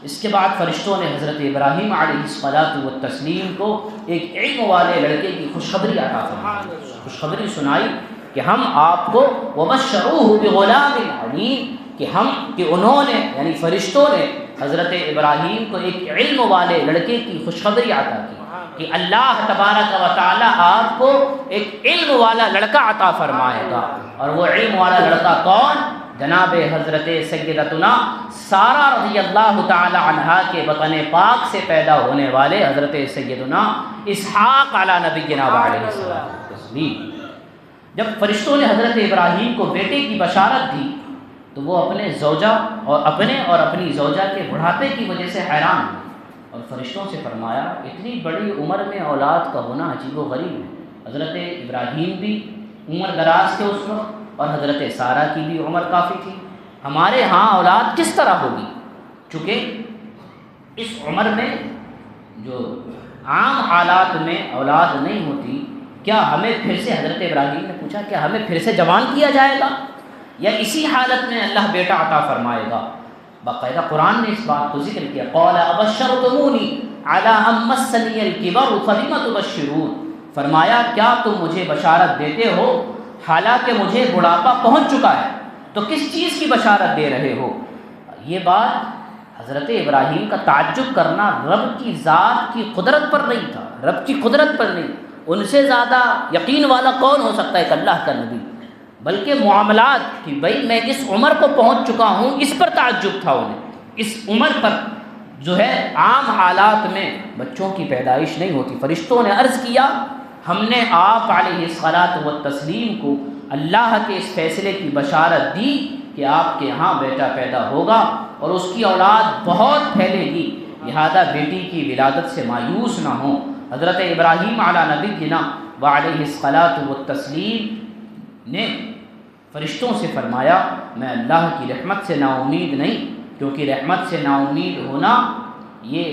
اس کے بعد فرشتوں نے حضرت ابراہیم علیہ الصلاۃ والتسلیم کو ایک علم والے لڑکے کی خوشخبری عطا فرمائی، خوشخبری سنائی کہ ہم آپ کو وبشروہ بغلام علیم، کہ انہوں نے یعنی فرشتوں نے حضرت ابراہیم کو ایک علم والے لڑکے کی خوشخبری عطا کی کہ اللہ تبارک و تعالی آپ کو ایک علم والا لڑکا عطا فرمائے گا. اور وہ علم والا لڑکا کون؟ جناب حضرت سیدتنا سارہ رضی اللہ تعالی عنہا کے وطن پاک سے پیدا ہونے والے حضرت سیدنا اسحاق علی نبینا علیہ السلام. جب فرشتوں نے حضرت ابراہیم کو بیٹے کی بشارت دی تو وہ اپنے زوجہ اور اپنی زوجہ کے بڑھاپے کی وجہ سے حیران ہوئے اور فرشتوں سے فرمایا اتنی بڑی عمر میں اولاد کا ہونا عجیب و غریب ہے. حضرت ابراہیم بھی عمر دراز تھے اس وقت اور حضرت سارہ کی بھی عمر کافی تھی، ہمارے ہاں اولاد کس طرح ہوگی؟ چونکہ اس عمر میں جو عام حالات میں اولاد نہیں ہوتی. کیا ہمیں پھر سے، حضرت ابراہیم نے پوچھا کیا ہمیں پھر سے جوان کیا جائے گا یا اسی حالت میں اللہ بیٹا عطا فرمائے گا؟ باقاعدہ قرآن نے اس بات کو ذکر کیا. قال ابشرتمونی علی ان مسنی الکبر فبم تبشرون. فرمایا کیا تم مجھے بشارت دیتے ہو حالانکہ مجھے بڑھاپا پہنچ چکا ہے، تو کس چیز کی بشارت دے رہے ہو؟ یہ بات حضرت ابراہیم کا تعجب کرنا رب کی ذات کی قدرت پر نہیں تھا، رب کی قدرت پر نہیں. ان سے زیادہ یقین والا کون ہو سکتا ہے کہ اللہ کا نبی، بلکہ معاملات کہ بھائی میں اس عمر کو پہنچ چکا ہوں اس پر تعجب تھا انہیں. اس عمر پر جو ہے عام حالات میں بچوں کی پیدائش نہیں ہوتی. فرشتوں نے عرض کیا ہم نے آپ علیہ الصلاۃ والتسلیم کو اللہ کے اس فیصلے کی بشارت دی کہ آپ کے ہاں بیٹا پیدا ہوگا اور اس کی اولاد بہت پھیلے گی، لہذا بیٹی کی ولادت سے مایوس نہ ہوں۔ حضرت ابراہیم علی نبینا وعلیہ الصلاۃ والتسلیم نے فرشتوں سے فرمایا میں اللہ کی رحمت سے نا امید نہیں، کیونکہ رحمت سے نا امید ہونا یہ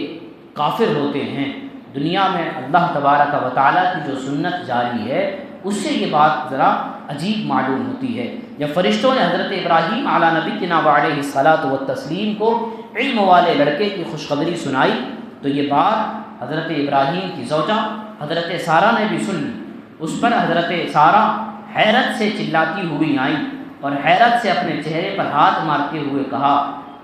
کافر ہوتے ہیں۔ دنیا میں اللہ تبارک و تعالیٰ کی جو سنت جاری ہے اس سے یہ بات ذرا عجیب معلوم ہوتی ہے۔ جب فرشتوں نے حضرت ابراہیم علی نبینا وعلیہ الصلاۃ والتسلیم کو علم والے لڑکے کی خوشخبری سنائی تو یہ بات حضرت ابراہیم کی زوجہ حضرت سارہ نے بھی سن لی۔ اس پر حضرت سارہ حیرت سے چلاتی ہوئی آئیں اور حیرت سے اپنے چہرے پر ہاتھ مارتے ہوئے کہا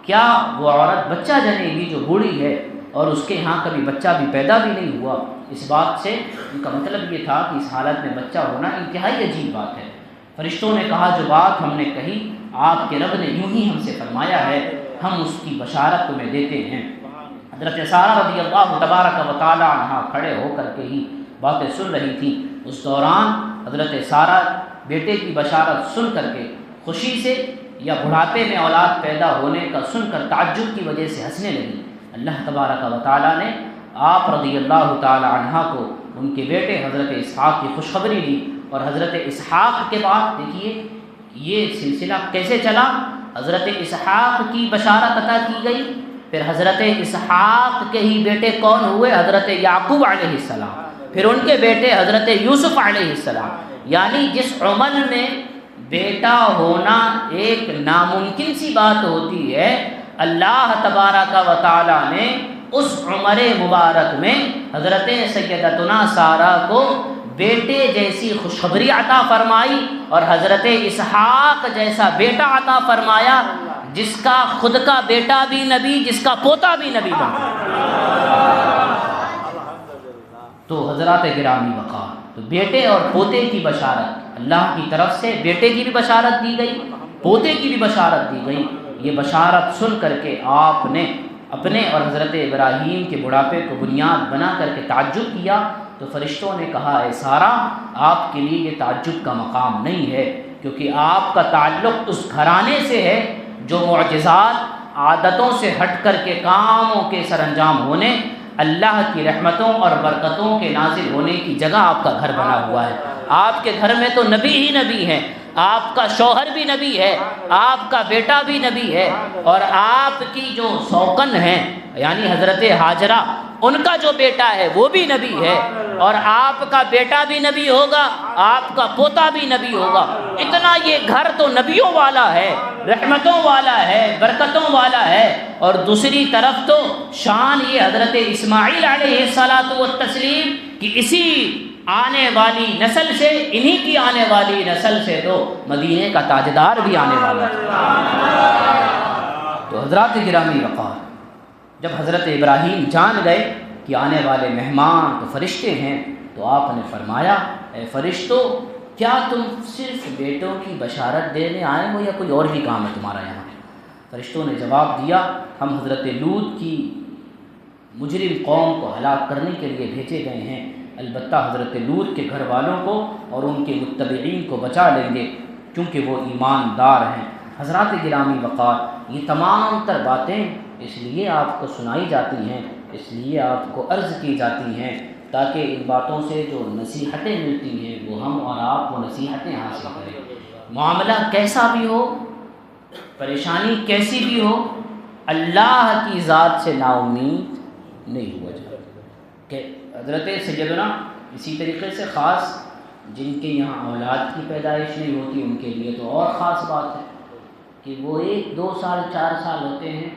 کیا وہ عورت بچہ جنے گی جو بوڑھی ہے اور اس کے ہاں کبھی بچہ بھی پیدا بھی نہیں ہوا؟ اس بات سے ان کا مطلب یہ تھا کہ اس حالت میں بچہ ہونا انتہائی عجیب بات ہے۔ فرشتوں نے کہا جو بات ہم نے کہی آپ کے رب نے یوں ہی ہم سے فرمایا ہے، ہم اس کی بشارت تمہیں دیتے ہیں۔ حضرت سارہ رضی اللہ تبارک و تعالی عنہا کھڑے ہو کر کے ہی باتیں سن رہی تھیں۔ اس دوران حضرت سارہ بیٹے کی بشارت سن کر کے خوشی سے یا بڑھاپے میں اولاد پیدا ہونے کا سن کر تعجب کی وجہ سے ہنسنے لگی۔ اللہ تبارک و تعالیٰ نے آپ رضی اللہ تعالی عنہ کو ان کے بیٹے حضرت اسحاق کی خوشخبری دی، اور حضرت اسحاق کے بعد دیکھیے یہ سلسلہ کیسے چلا۔ حضرت اسحاق کی بشارت عطا کی گئی، پھر حضرت اسحاق کے ہی بیٹے کون ہوئے؟ حضرت یعقوب علیہ السلام، پھر ان کے بیٹے حضرت یوسف علیہ السلام۔ یعنی جس عمر میں بیٹا ہونا ایک ناممکن سی بات ہوتی ہے، اللہ تبارک و تعالی نے اس عمر مبارک میں حضرت سیدتنا سارہ کو بیٹے جیسی خوشخبری عطا فرمائی اور حضرت اسحاق جیسا بیٹا عطا فرمایا جس کا خود کا بیٹا بھی نبی، جس کا پوتا بھی نبی بنا۔ تو حضرات گرامی وقار، تو بیٹے اور پوتے کی بشارت اللہ کی طرف سے، بیٹے کی بھی بشارت دی گئی، پوتے کی بھی بشارت دی گئی۔ یہ بشارت سن کر کے آپ نے اپنے اور حضرت ابراہیم کے بڑھاپے کو بنیاد بنا کر کے تعجب کیا، تو فرشتوں نے کہا اے سارہ آپ کے لیے یہ تعجب کا مقام نہیں ہے، کیونکہ آپ کا تعلق اس گھرانے سے ہے جو معجزات عادتوں سے ہٹ کر کے کاموں کے سر انجام ہونے، اللہ کی رحمتوں اور برکتوں کے نازل ہونے کی جگہ آپ کا گھر بنا ہوا ہے۔ آپ کے گھر میں تو نبی ہی نبی ہیں، آپ کا شوہر بھی نبی ہے، آپ کا بیٹا بھی نبی ہے، اور آپ کی جو سوکن ہیں یعنی حضرت ہاجرہ ان کا جو بیٹا ہے وہ بھی نبی ہے، اور آپ کا بیٹا بھی نبی ہوگا، آپ کا پوتا بھی نبی ہوگا۔ اتنا یہ گھر تو نبیوں والا ہے، رحمتوں والا ہے، برکتوں والا ہے۔ اور دوسری طرف تو شان یہ حضرت اسماعیل علیہ الصلاۃ والتسلیم کی اسی آنے والی نسل سے، انہی کی آنے والی نسل سے تو مدینے کا تاجدار بھی آنے والا ہے۔ تو حضرات گرامی وقار، جب حضرت ابراہیم جان گئے کہ آنے والے مہمان تو فرشتے ہیں، تو آپ نے فرمایا اے فرشتوں کیا تم صرف بیٹوں کی بشارت دینے آئے ہو یا کوئی اور بھی کام ہے تمہارا یہاں؟ فرشتوں نے جواب دیا ہم حضرت لوط کی مجرم قوم کو ہلاک کرنے کے لیے بھیجے گئے ہیں، البتہ حضرت لوط کے گھر والوں کو اور ان کے متبعین کو بچا لیں گے کیونکہ وہ ایماندار ہیں۔ حضرات گرامی وقار، یہ تمام تر باتیں اس لیے آپ کو سنائی جاتی ہیں، اس لیے آپ کو عرض کی جاتی ہیں تاکہ ان باتوں سے جو نصیحتیں ملتی ہیں وہ ہم اور آپ وہ نصیحتیں حاصل کریں۔ معاملہ کیسا بھی ہو، پریشانی کیسی بھی ہو، اللہ کی ذات سے نا امید نہیں ہوا جاتا۔ کہ حضرت سیدنا اسی طریقے سے خاص جن کے یہاں اولاد کی پیدائش نہیں ہوتی ان کے لیے تو اور خاص بات ہے کہ وہ 1 2 سال 4 سال ہوتے ہیں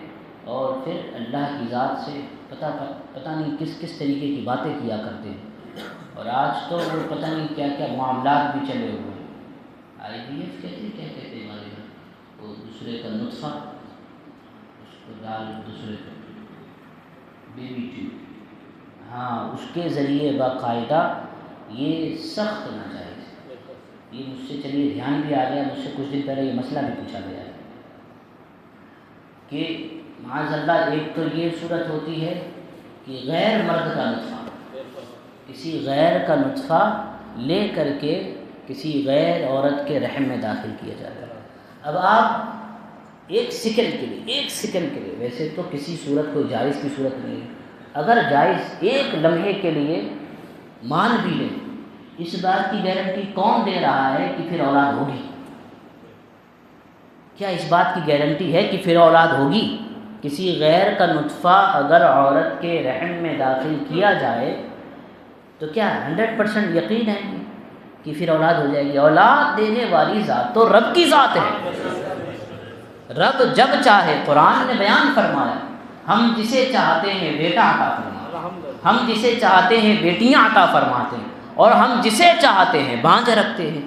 اور پھر اللہ کی ذات سے پتہ نہیں کس طریقے کی باتیں کیا کرتے ہیں۔ اور آج تو وہ پتہ نہیں کیا کیا معاملات بھی چلے ہوئے ہیں۔ IVF کہتے ہیں ہمارے گھر، وہ دوسرے کا نطفہ اس کو ڈال دوسرے کا بیبی ٹیوب، ہاں اس کے ذریعے باقاعدہ یہ سخت ناجائز ہے۔ یہ مجھ سے چلیے دھیان بھی آ گیا، مجھ سے کچھ دن پہلے یہ مسئلہ بھی پوچھا گیا ہے کہ معاذ اللہ ایک تو یہ صورت ہوتی ہے کہ غیر مرد کا نطفہ کسی غیر کا نطفہ لے کر کے کسی غیر عورت کے رحم میں داخل کیا جاتا ہے۔ اب آپ ایک سیکنڈ کے لیے ویسے تو کسی صورت کو جائز کی صورت نہیں ہے، اگر جائز ایک لمحے کے لیے مان بھی لیں، اس بات کی گارنٹی کون دے رہا ہے کہ پھر اولاد ہوگی؟ کیا اس بات کی گارنٹی ہے کہ پھر اولاد ہوگی؟ کسی غیر کا نطفہ اگر عورت کے رحم میں داخل کیا جائے تو کیا 100% یقین ہے کہ پھر اولاد ہو جائے گی؟ اولاد دینے والی ذات تو رب کی ذات ہے۔ رب جب چاہے، قرآن نے بیان فرمایا، ہم جسے چاہتے ہیں بیٹا عطا فرماتے ہیں، ہم جسے چاہتے ہیں بیٹیاں عطا فرماتے ہیں، اور ہم جسے چاہتے ہیں بانجھ رکھتے ہیں۔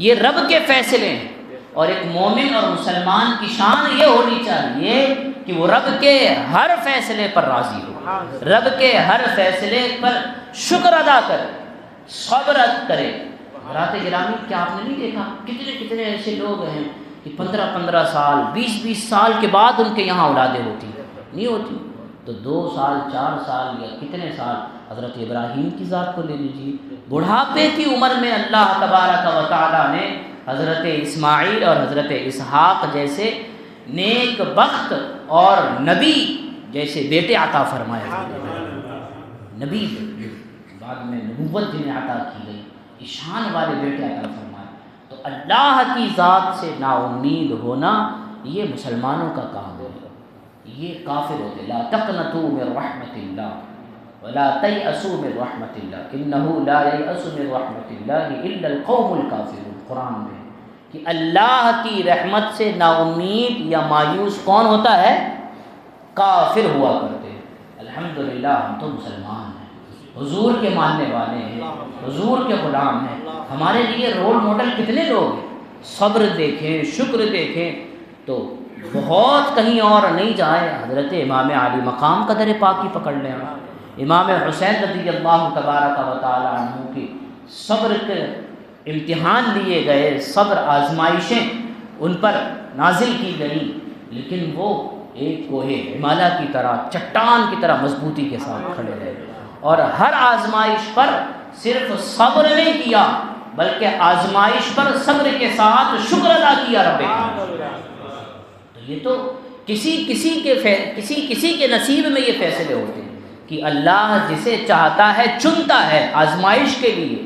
یہ رب کے فیصلے ہیں، اور ایک مومن اور مسلمان کی شان یہ ہونی چاہیے کہ وہ رب کے ہر فیصلے پر راضی ہو، رب کے ہر فیصلے پر شکر ادا کرے، صبر کرے۔ حضرات گرامی، کیا آپ نے نہیں دیکھا کتنے ایسے لوگ ہیں کہ 15 سال 20 سال کے بعد ان کے یہاں اولادیں ہوتی نہیں ہوتی؟ تو 2 سال 4 سال یا کتنے سال، حضرت ابراہیم کی ذات کو لے لیجیے، بڑھاپے کی عمر میں اللہ تبارک و تعالیٰ نے حضرت اسماعیل اور حضرت اسحاق جیسے نیک بخت اور نبی جیسے بیٹے عطا فرمائے۔ نبی بعد میں نبوت جنہیں عطا کی گئی، شان والے بیٹے عطا فرمائے۔ تو اللہ کی ذات سے نا امید ہونا یہ مسلمانوں کا کام ہے، یہ کافر ہوتے۔ لا تقنطوا من رحمت اللہ ولا تیأسوا من رحمت اللہ انہ لا ییأس من رحمت اللہ الا القوم الکافرون۔ قرآن میں کہ اللہ کی رحمت سے نا امید یا مایوس کون ہوتا ہے؟ کافر ہوا کرتے ہیں۔ الحمدللہ ہم تو مسلمان ہیں، حضور کے ماننے والے ہیں، حضور کے غلام ہیں۔ ہمارے لیے رول ماڈل کتنے لوگ ہیں، صبر دیکھیں، شکر دیکھیں، تو بہت کہیں اور نہیں جائیں، حضرت امام علی مقام قدر پاکی پکڑ لیں، امام حسین رضی اللہ تبارک و تعالی عنہ کی صبر کے امتحان لیے گئے، صبر آزمائشیں ان پر نازل کی گئی، لیکن وہ ایک کوہ ہمالیہ کی طرح، چٹان کی طرح مضبوطی کے ساتھ کھڑے رہے، اور ہر آزمائش پر صرف صبر نہیں کیا بلکہ آزمائش پر صبر کے ساتھ شکر ادا کیا رب کا۔ تو یہ تو کسی کے نصیب میں یہ فیصلے ہوتے ہیں کہ اللہ جسے چاہتا ہے چنتا ہے آزمائش کے لیے۔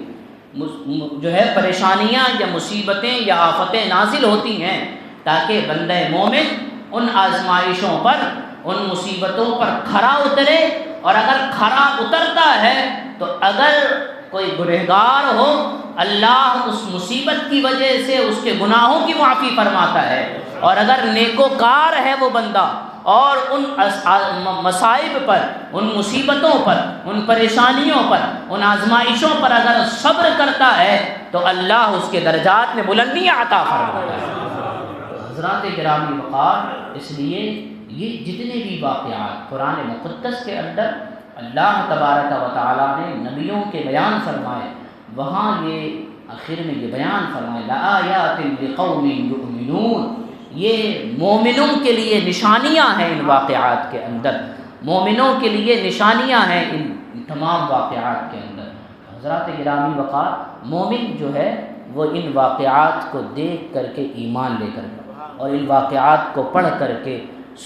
جو ہے پریشانیاں یا مصیبتیں یا آفتیں نازل ہوتی ہیں تاکہ بندہ مومن ان آزمائشوں پر، ان مصیبتوں پر کھرا اترے، اور اگر کھرا اترتا ہے تو اگر کوئی گنہگار ہو اللہ اس مصیبت کی وجہ سے اس کے گناہوں کی معافی فرماتا ہے، اور اگر نیکوکار ہے وہ بندہ اور ان مصائب پر، ان مصیبتوں پر، ان پریشانیوں پر، ان آزمائشوں پر اگر صبر کرتا ہے تو اللہ اس کے درجات میں بلندیاں عطا فرماتا ہے۔ تو حضرات گرامی وقار، اس لیے یہ جتنے بھی واقعات قرآن مقدس کے اندر اللہ تبارک و تعالیٰ نے نبیوں کے بیان فرمائے، وہاں یہ آخر میں یہ بیان فرمائے لآیات لقوم یؤمنون، یہ مومنوں کے لیے نشانیاں ہیں ان واقعات کے اندر، مومنوں کے لیے نشانیاں ہیں ان تمام واقعات کے اندر۔ حضرات گرامی وقار، مومن جو ہے وہ ان واقعات کو دیکھ کر کے ایمان لے کر، اور ان واقعات کو پڑھ کر کے،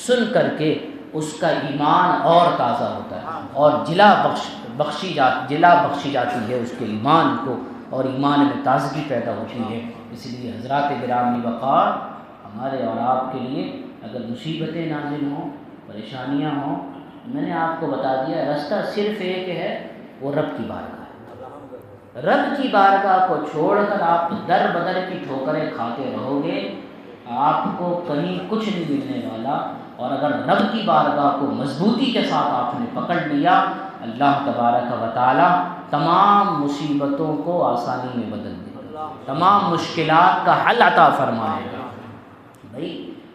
سن کر کے اس کا ایمان اور تازہ ہوتا ہے، اور جلا بخشی جاتی ہے اس کے ایمان کو، اور ایمان میں تازگی پیدا ہوتی ہے۔ اس لیے حضرات گرامی وقار، ہمارے اور آپ کے لیے اگر مصیبتیں نازل ہوں، پریشانیاں ہوں، میں نے آپ کو بتا دیا راستہ صرف ایک ہے، وہ رب کی بارگاہ ہے۔ رب کی بارگاہ کو چھوڑ کر آپ در بدر کی ٹھوکریں کھاتے رہو گے، آپ کو کہیں کچھ نہیں ملنے والا۔ اور اگر رب کی بارگاہ کو مضبوطی کے ساتھ آپ نے پکڑ لیا، اللہ تبارک و تعالی تمام مصیبتوں کو آسانی میں بدل دے گا، تمام مشکلات کا حل عطا فرمائے گا۔ بھائی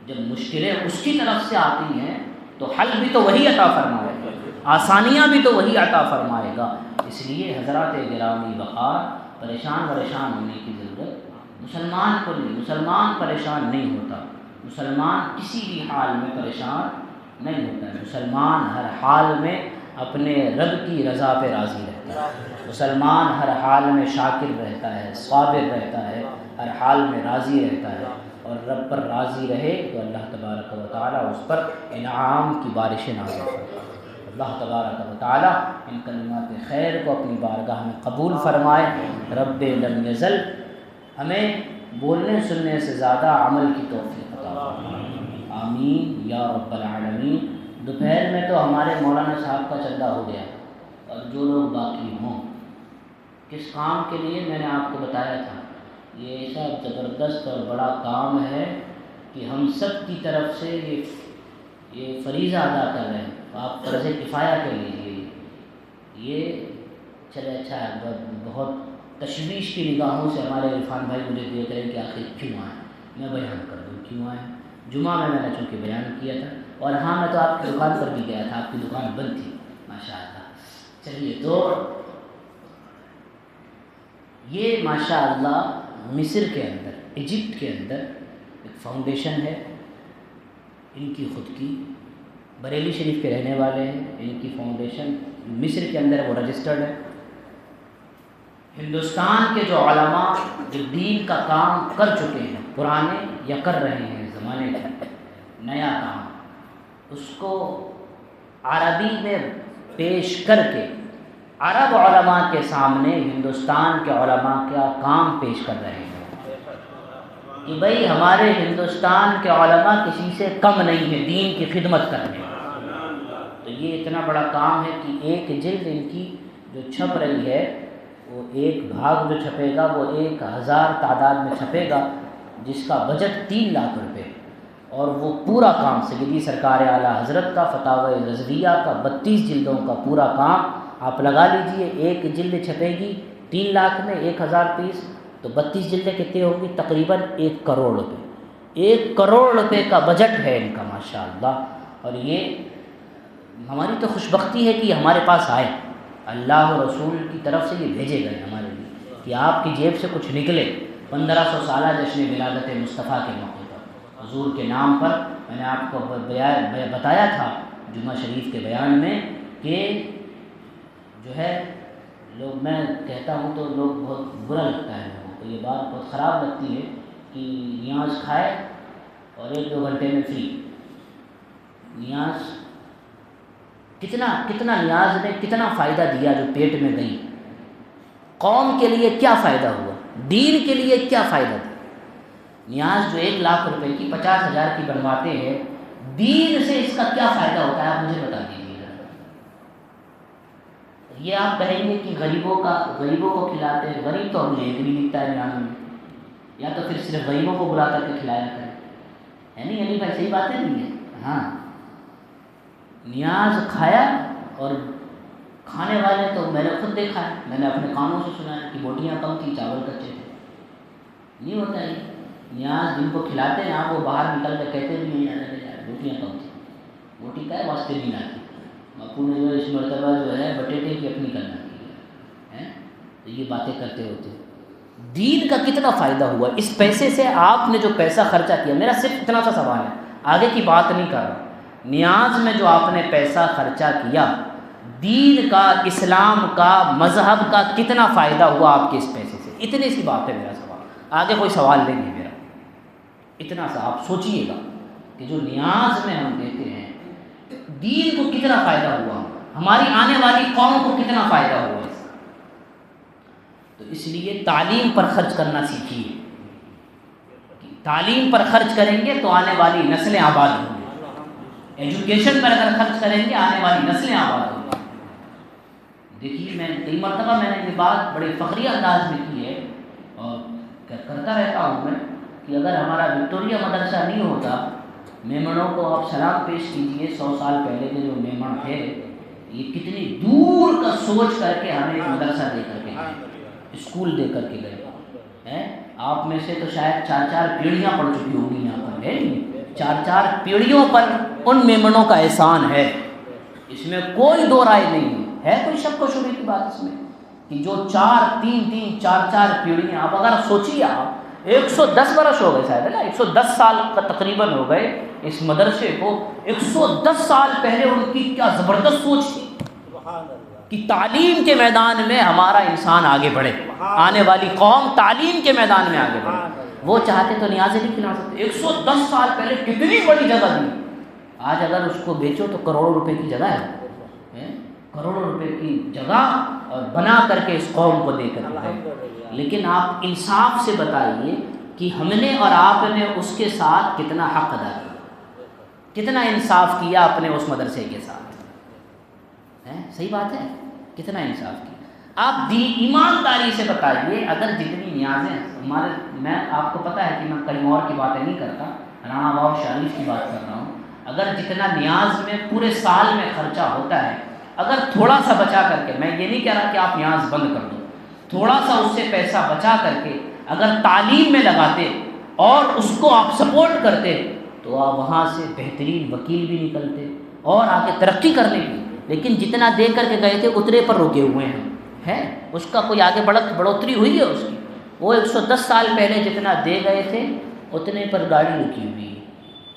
جب مشکلیں اس کی طرف سے آتی ہیں تو حل بھی تو وہی عطا فرمائے گا، آسانیاں بھی تو وہی عطا فرمائے گا۔ اس لیے حضرات گرامی وقار، پریشان ہونے کی ضرورت مسلمان کو نہیں، مسلمان پریشان نہیں ہوتا، مسلمان کسی بھی حال میں پریشان نہیں ہوتا ہے، مسلمان ہر حال میں اپنے رب کی رضا پہ راضی رہتا ہے۔ مسلمان ہر حال میں شاکر رہتا ہے، صابر رہتا ہے، ہر حال میں راضی رہتا ہے، اور رب پر راضی رہے تو اللہ تبارک و تعالیٰ اس پر انعام کی بارشیں نازل کرتا ہے۔ اللہ تبارک و تعالیٰ ان کلمات خیر کو اپنی بارگاہ میں قبول فرمائے۔ رب لم یزل ہمیں بولنے سننے سے زیادہ عمل کی توفیق عطا فرمائے، آمین یا رب العالمین۔ دوپہر میں تو ہمارے مولانا صاحب کا چندہ ہو گیا، اور جو لوگ باقی ہوں کس کام کے لیے میں نے آپ کو بتایا تھا، یہ ایسا زبردست اور بڑا کام ہے کہ ہم سب کی طرف سے یہ فریضہ ادا کر رہے ہیں، آپ فرض کفایہ کے لیجیے۔ یہ چلے اچھا ہے، بہت تشویش کی نگاہوں سے ہمارے عرفان بھائی مجھے دیکھ رہے ہیں کہ آخر کیوں آئے، میں بیان کر دوں کیوں آئے۔ جمعہ میں نے چونکہ بیان کیا تھا، اور ہاں میں تو آپ کی دکان پر بھی گیا تھا، آپ کی دکان بند تھی ماشاء اللہ۔ چلیے، تو یہ ماشاء اللہ مصر کے اندر، ایجپٹ کے اندر ایک فاؤنڈیشن ہے، ان کی خود کی، بریلی شریف کے رہنے والے ہیں، ان کی فاؤنڈیشن مصر کے اندر وہ رجسٹرڈ ہے۔ ہندوستان کے جو علماء جو دین کا کام کر چکے ہیں، پرانے یا کر رہے ہیں زمانے کا نیا کام، اس کو عربی میں پیش کر کے عرب علماء کے سامنے ہندوستان کے علماء کا کام پیش کر رہے ہیں کہ بھئی ہمارے ہندوستان کے علماء کسی سے کم نہیں ہے دین کی خدمت کرنے۔ تو یہ اتنا بڑا کام ہے کہ ایک جلد ان کی جو چھپ رہی ہے، وہ ایک بھاگ جو چھپے گا وہ 1000 تعداد میں چھپے گا، جس کا بجٹ 3 لاکھ روپے، اور وہ پورا کام سیدی سرکار اعلیٰ حضرت کا فتاوی رضویہ کا 32 جلدوں کا پورا کام آپ لگا لیجئے۔ ایک جلد چھپے گی 3 لاکھ میں، 1000 پیس، تو 32 جلدیں کتنے ہوں گی؟ تقریباً 1 کروڑ روپے۔ 1 کروڑ روپے کا بجٹ ہے ان کا ماشاءاللہ۔ اور یہ ہماری تو خوش بختی ہے کہ ہمارے پاس آئے، اللہ و رسول کی طرف سے یہ بھیجے گئے ہمارے لیے کہ آپ کی جیب سے کچھ نکلے۔ 1500 سالہ جشن ولادت مصطفیٰ کے موقع پر حضور کے نام پر میں نے آپ کو بتایا تھا جمعہ شریف کے بیان میں کہ جو ہے لوگ، میں کہتا ہوں تو لوگ بہت برا لگتا ہے لوگوں کو، یہ بات بہت خراب لگتی ہے کہ نیاز کھائے اور 1-2 گھنٹے میں فری۔ نیاز کتنا نیاز نے کتنا فائدہ دیا جو پیٹ میں گئی، قوم کے لیے کیا فائدہ ہوا، دین کے لیے کیا فائدہ دیا۔ نیاز جو 1 لاکھ روپے کی 50,000 کی بنواتے ہیں، دین سے اس کا کیا فائدہ ہوتا ہے آپ مجھے بتا دیجیے۔ یہ آپ کہیں گے کہ غریبوں کو کھلاتے ہیں، غریب تو مجھے ایک نہیں دکھتا ہے نیاز میں، یا تو پھر صرف غریبوں کو بلا کر کے کھلایا کریں، ہے نہیں علی بھائی؟ صحیح باتیں نہیں ہیں؟ ہاں، نیاز کھایا، اور کھانے والے تو میں نے خود دیکھا ہے، میں نے اپنے کانوں سے سنا ہے کہ بوٹیاں کم تھیں، چاول کچے تھے۔ نہیں ہوتا ہے نیاز جن کو کھلاتے ہیں آپ وہ باہر نکل کر کہتے بھی نہیں بوٹیاں کم تھیں، بوٹی کا ہے واسطے نہیں آتی، باپو نے جو اس مرتبہ جو ہے بٹیٹے کی اپنی کرنا کی ہے، تو یہ باتیں کرتے ہوتے۔ دین کا کتنا فائدہ ہوا اس پیسے سے، آپ نے جو پیسہ خرچہ کیا۔ میرا صرف اتنا سا سوال ہے، آگے کی بات نہیں کر رہا۔ نیاز میں جو آپ نے پیسہ خرچہ کیا، دین کا، اسلام کا، مذہب کا کتنا فائدہ ہوا آپ کے اس پیسے سے؟ اتنی سی بات ہے میرا سوال، آگے کوئی سوال نہیں ہے میرا۔ اتنا سا آپ سوچئے گا کہ جو نیاز میں ہم دیتے ہیں، دین کو کتنا فائدہ ہوا، ہماری آنے والی قوم کو کتنا فائدہ ہوا اس کا۔ تو اس لیے تعلیم پر خرچ کرنا سیکھیے، تعلیم پر خرچ کریں گے تو آنے والی نسلیں آباد ہوں گی۔ ایجوکیشن پر اگر خرچ کریں گے آنے والی نسلیں آباد ہوں گی۔ دیکھیے، میں کئی مرتبہ میں نے یہ بات بڑے فخری انداز میں کی ہے، اور کرتا رہتا ہوں میں، کہ اگر ہمارا وکٹوریہ مدرسہ نہیں ہوتا، میمنوں کو آپ سلام پیش کیجئے، 100 سال پہلے کے جو میمن تھے، یہ کتنی دور کا سوچ کر کے ہمیں ایک مدرسہ دے کر کے گئے، اسکول دے کر کے گئے۔ آپ میں سے تو شاید 4 پیڑھیاں پڑ چکی ہوں گی یہاں پر، ہے 4 پیڑھیوں پر ان میمنوں کا احسان ہے، اس میں کوئی دو رائے نہیں ہے کوئی شک و شبہ کی بات اس میں، کہ جو 4 پیڑھیاں، اب اگر سوچیے آپ 110 برس ہو گئے شاید، ہے نا، 110 سال کا تقریباً ہو گئے اس مدرسے کو۔ 110 سال پہلے ان کی کیا زبردست سوچ تھی، کہ تعلیم کے میدان میں ہمارا انسان آگے بڑھے، آنے والی قوم تعلیم کے میدان میں آگے بڑھے۔ وہ چاہتے تو نیازیں نہیں کھلا سکتے۔ 110 سال پہلے کتنی بڑی جگہ دی، آج اگر اس کو بیچو تو کروڑوں روپے کی جگہ ہے، کروڑوں روپے کی جگہ اور بنا کر کے اس قوم کو دے کر ہے۔ لیکن آپ انصاف سے بتائیے کہ ہم نے اور آپ نے اس کے ساتھ کتنا حق ادا کیا، کتنا انصاف کیا اپنے اس مدرسے کے ساتھ، صحیح بات ہے، کتنا انصاف کیا۔ آپ ایمانداری سے بتائیے، اگر جتنی نیازیں ہمارے، میں آپ کو پتہ ہے کہ میں کہیں اور کی باتیں نہیں کرتا، رانا باغ شریف کی بات کر رہا ہوں، اگر جتنا نیاز میں پورے سال میں خرچہ ہوتا ہے، اگر تھوڑا سا بچا کر کے، میں یہ نہیں کہہ رہا کہ آپ نیاز بند کر دو، تھوڑا سا اس سے پیسہ بچا کر کے اگر تعلیم میں لگاتے اور اس کو آپ سپورٹ کرتے تو آپ وہاں سے بہترین وکیل بھی نکلتے اور آگے ترقی کرنے کی۔ لیکن جتنا دے کر کے گئے تھے اتنے پر رکے ہوئے ہیں، اس کا کوئی آگے بڑھوتری ہوئی ہے اس کی؟ وہ 110 سال پہلے جتنا دے گئے تھے اتنے پر گاڑی رکی ہوئی ہے۔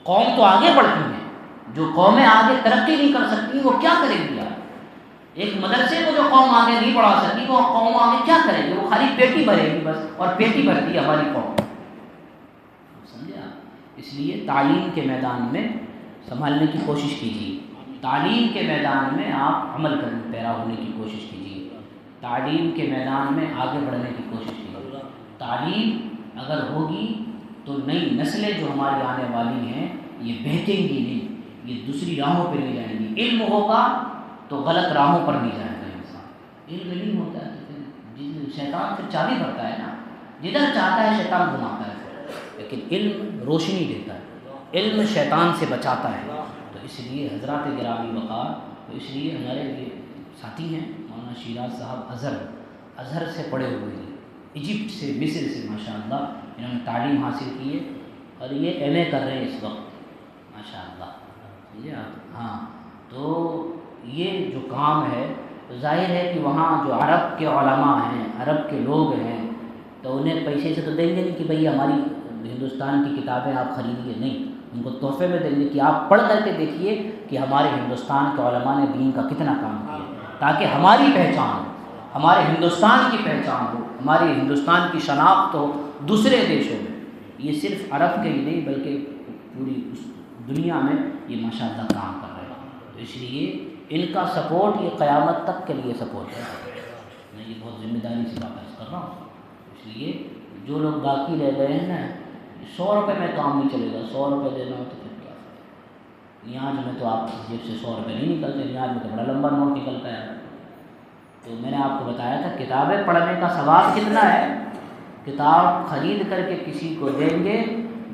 قوم تو آگے بڑھتی ہے، جو قومیں آگے ترقی نہیں کر سکتی وہ کیا کریں گی؟ ایک مدرسے کو جو قوم آگے نہیں بڑھا سکتی وہ قوم آگے کیا کرے گی؟ وہ خالی پیٹی بھرے گی بس، اور پیٹی بھرتی ہے ہماری قوم، سمجھے آپ؟ اس لیے تعلیم کے میدان میں سنبھالنے کی کوشش کیجیے، تعلیم کے میدان میں آپ عمل کرنے پیرا ہونے کی کوشش کیجیے، تعلیم کے میدان میں آگے بڑھنے کی کوشش کیجیے۔ تعلیم اگر ہوگی تو نئی نسلیں جو ہماری آنے والی ہیں یہ بہکیں گی نہیں، یہ دوسری راہوں پہ نہیں جائیں گی۔ علم ہوگا تو غلط راہوں پر نہیں جائے گا انسان، علم نہیں ہوتا ہے تو شیطان پھر چابی بھرتا ہے نا، جدھر چاہتا ہے شیطان گھماتا ہے، لیکن علم روشنی دیتا ہے، علم شیطان سے بچاتا ہے۔ تو اس لیے حضرات گرامی وقار، تو اس لیے ہمارے یہ ساتھی ہیں مولانا شیراز صاحب، ازہر سے پڑھے ہوئے ہیں، ایجپٹ سے، مصر سے ماشاءاللہ انہوں نے تعلیم حاصل کی ہے، اور یہ ایم اے کر رہے ہیں اس وقت ماشاءاللہ، سمجھے آپ؟ ہاں، تو یہ جو کام ہے ظاہر ہے کہ وہاں جو عرب کے علماء ہیں، عرب کے لوگ ہیں، تو انہیں پیسے سے تو دیں گے نہیں کہ بھئی ہماری ہندوستان کی کتابیں آپ خریدیے، نہیں، ان کو تحفے میں دیں گے کہ آپ پڑھ کر کے دیکھیے کہ ہمارے ہندوستان کے علماء نے دین کا کتنا کام کیا، تاکہ ہماری پہچان ہو، ہمارے ہندوستان کی پہچان ہو، ہماری ہندوستان کی شناخت ہو دوسرے دیشوں میں۔ یہ صرف عرب کے ہی نہیں بلکہ پوری دنیا میں یہ ماشاءاللہ کام کر رہے ہیں، تو اس لیے ان کا سپورٹ یہ قیامت تک کے لیے سپورٹ ہے۔ میں یہ بہت ذمہ داری سے بات کر رہا ہوں، اس لیے جو لوگ باقی رہ گئے ہیں نا، 100 روپے میں کام نہیں چلے گا، 100 روپے دینا ہو تو پھر کیا؟ نیاز میں تو آپ کی جیب سے 100 روپے نہیں نکلتے، نیاز میں تو بڑا لمبا نوٹ نکلتا ہے۔ تو میں نے آپ کو بتایا تھا کتابیں پڑھنے کا ثواب کتنا ہے، کتاب خرید کر کے کسی کو دیں گے،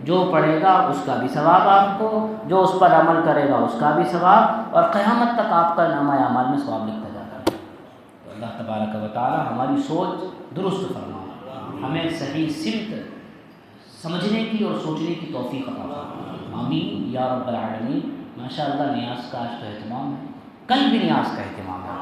جو پڑھے گا اس کا بھی ثواب آپ کو، جو اس پر عمل کرے گا اس کا بھی ثواب، اور قیامت تک آپ کا نامہ اعمال میں ثواب لکھتا جاتا ہے۔ تو اللہ تبارک و تعالی ہماری سوچ درست فرمائے، ہمیں صحیح سمت سمجھنے کی اور سوچنے کی توفیق عطا فرمائے، آمین یا رب العالمین۔ ماشاءاللہ نیاز کا آج تو اہتمام ہے، کل بھی نیاز کا اہتمام ہے،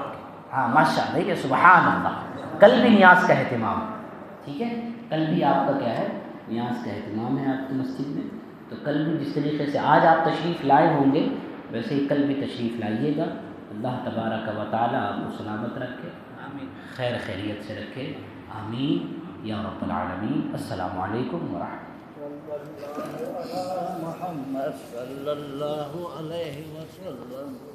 ہاں ماشاءاللہ، دیکھیے سبحان اللہ، کل بھی نیاز کا اہتمام ہے، ٹھیک ہے، کل بھی آپ کا کیا ہے، نیاز کا اہتمام ہے آپ کی مسجد میں۔ تو کل بھی جس طریقے سے آج آپ تشریف لائے ہوں گے ویسے ہی کل بھی تشریف لائیے گا۔ اللہ تبارک و تعالی آپ کو سلامت رکھے، خیر خیریت سے رکھے، آمین یا رب العالمین۔ السلام علیکم ورحمۃ اللہ۔ محمد صلی اللہ علیہ وسلم۔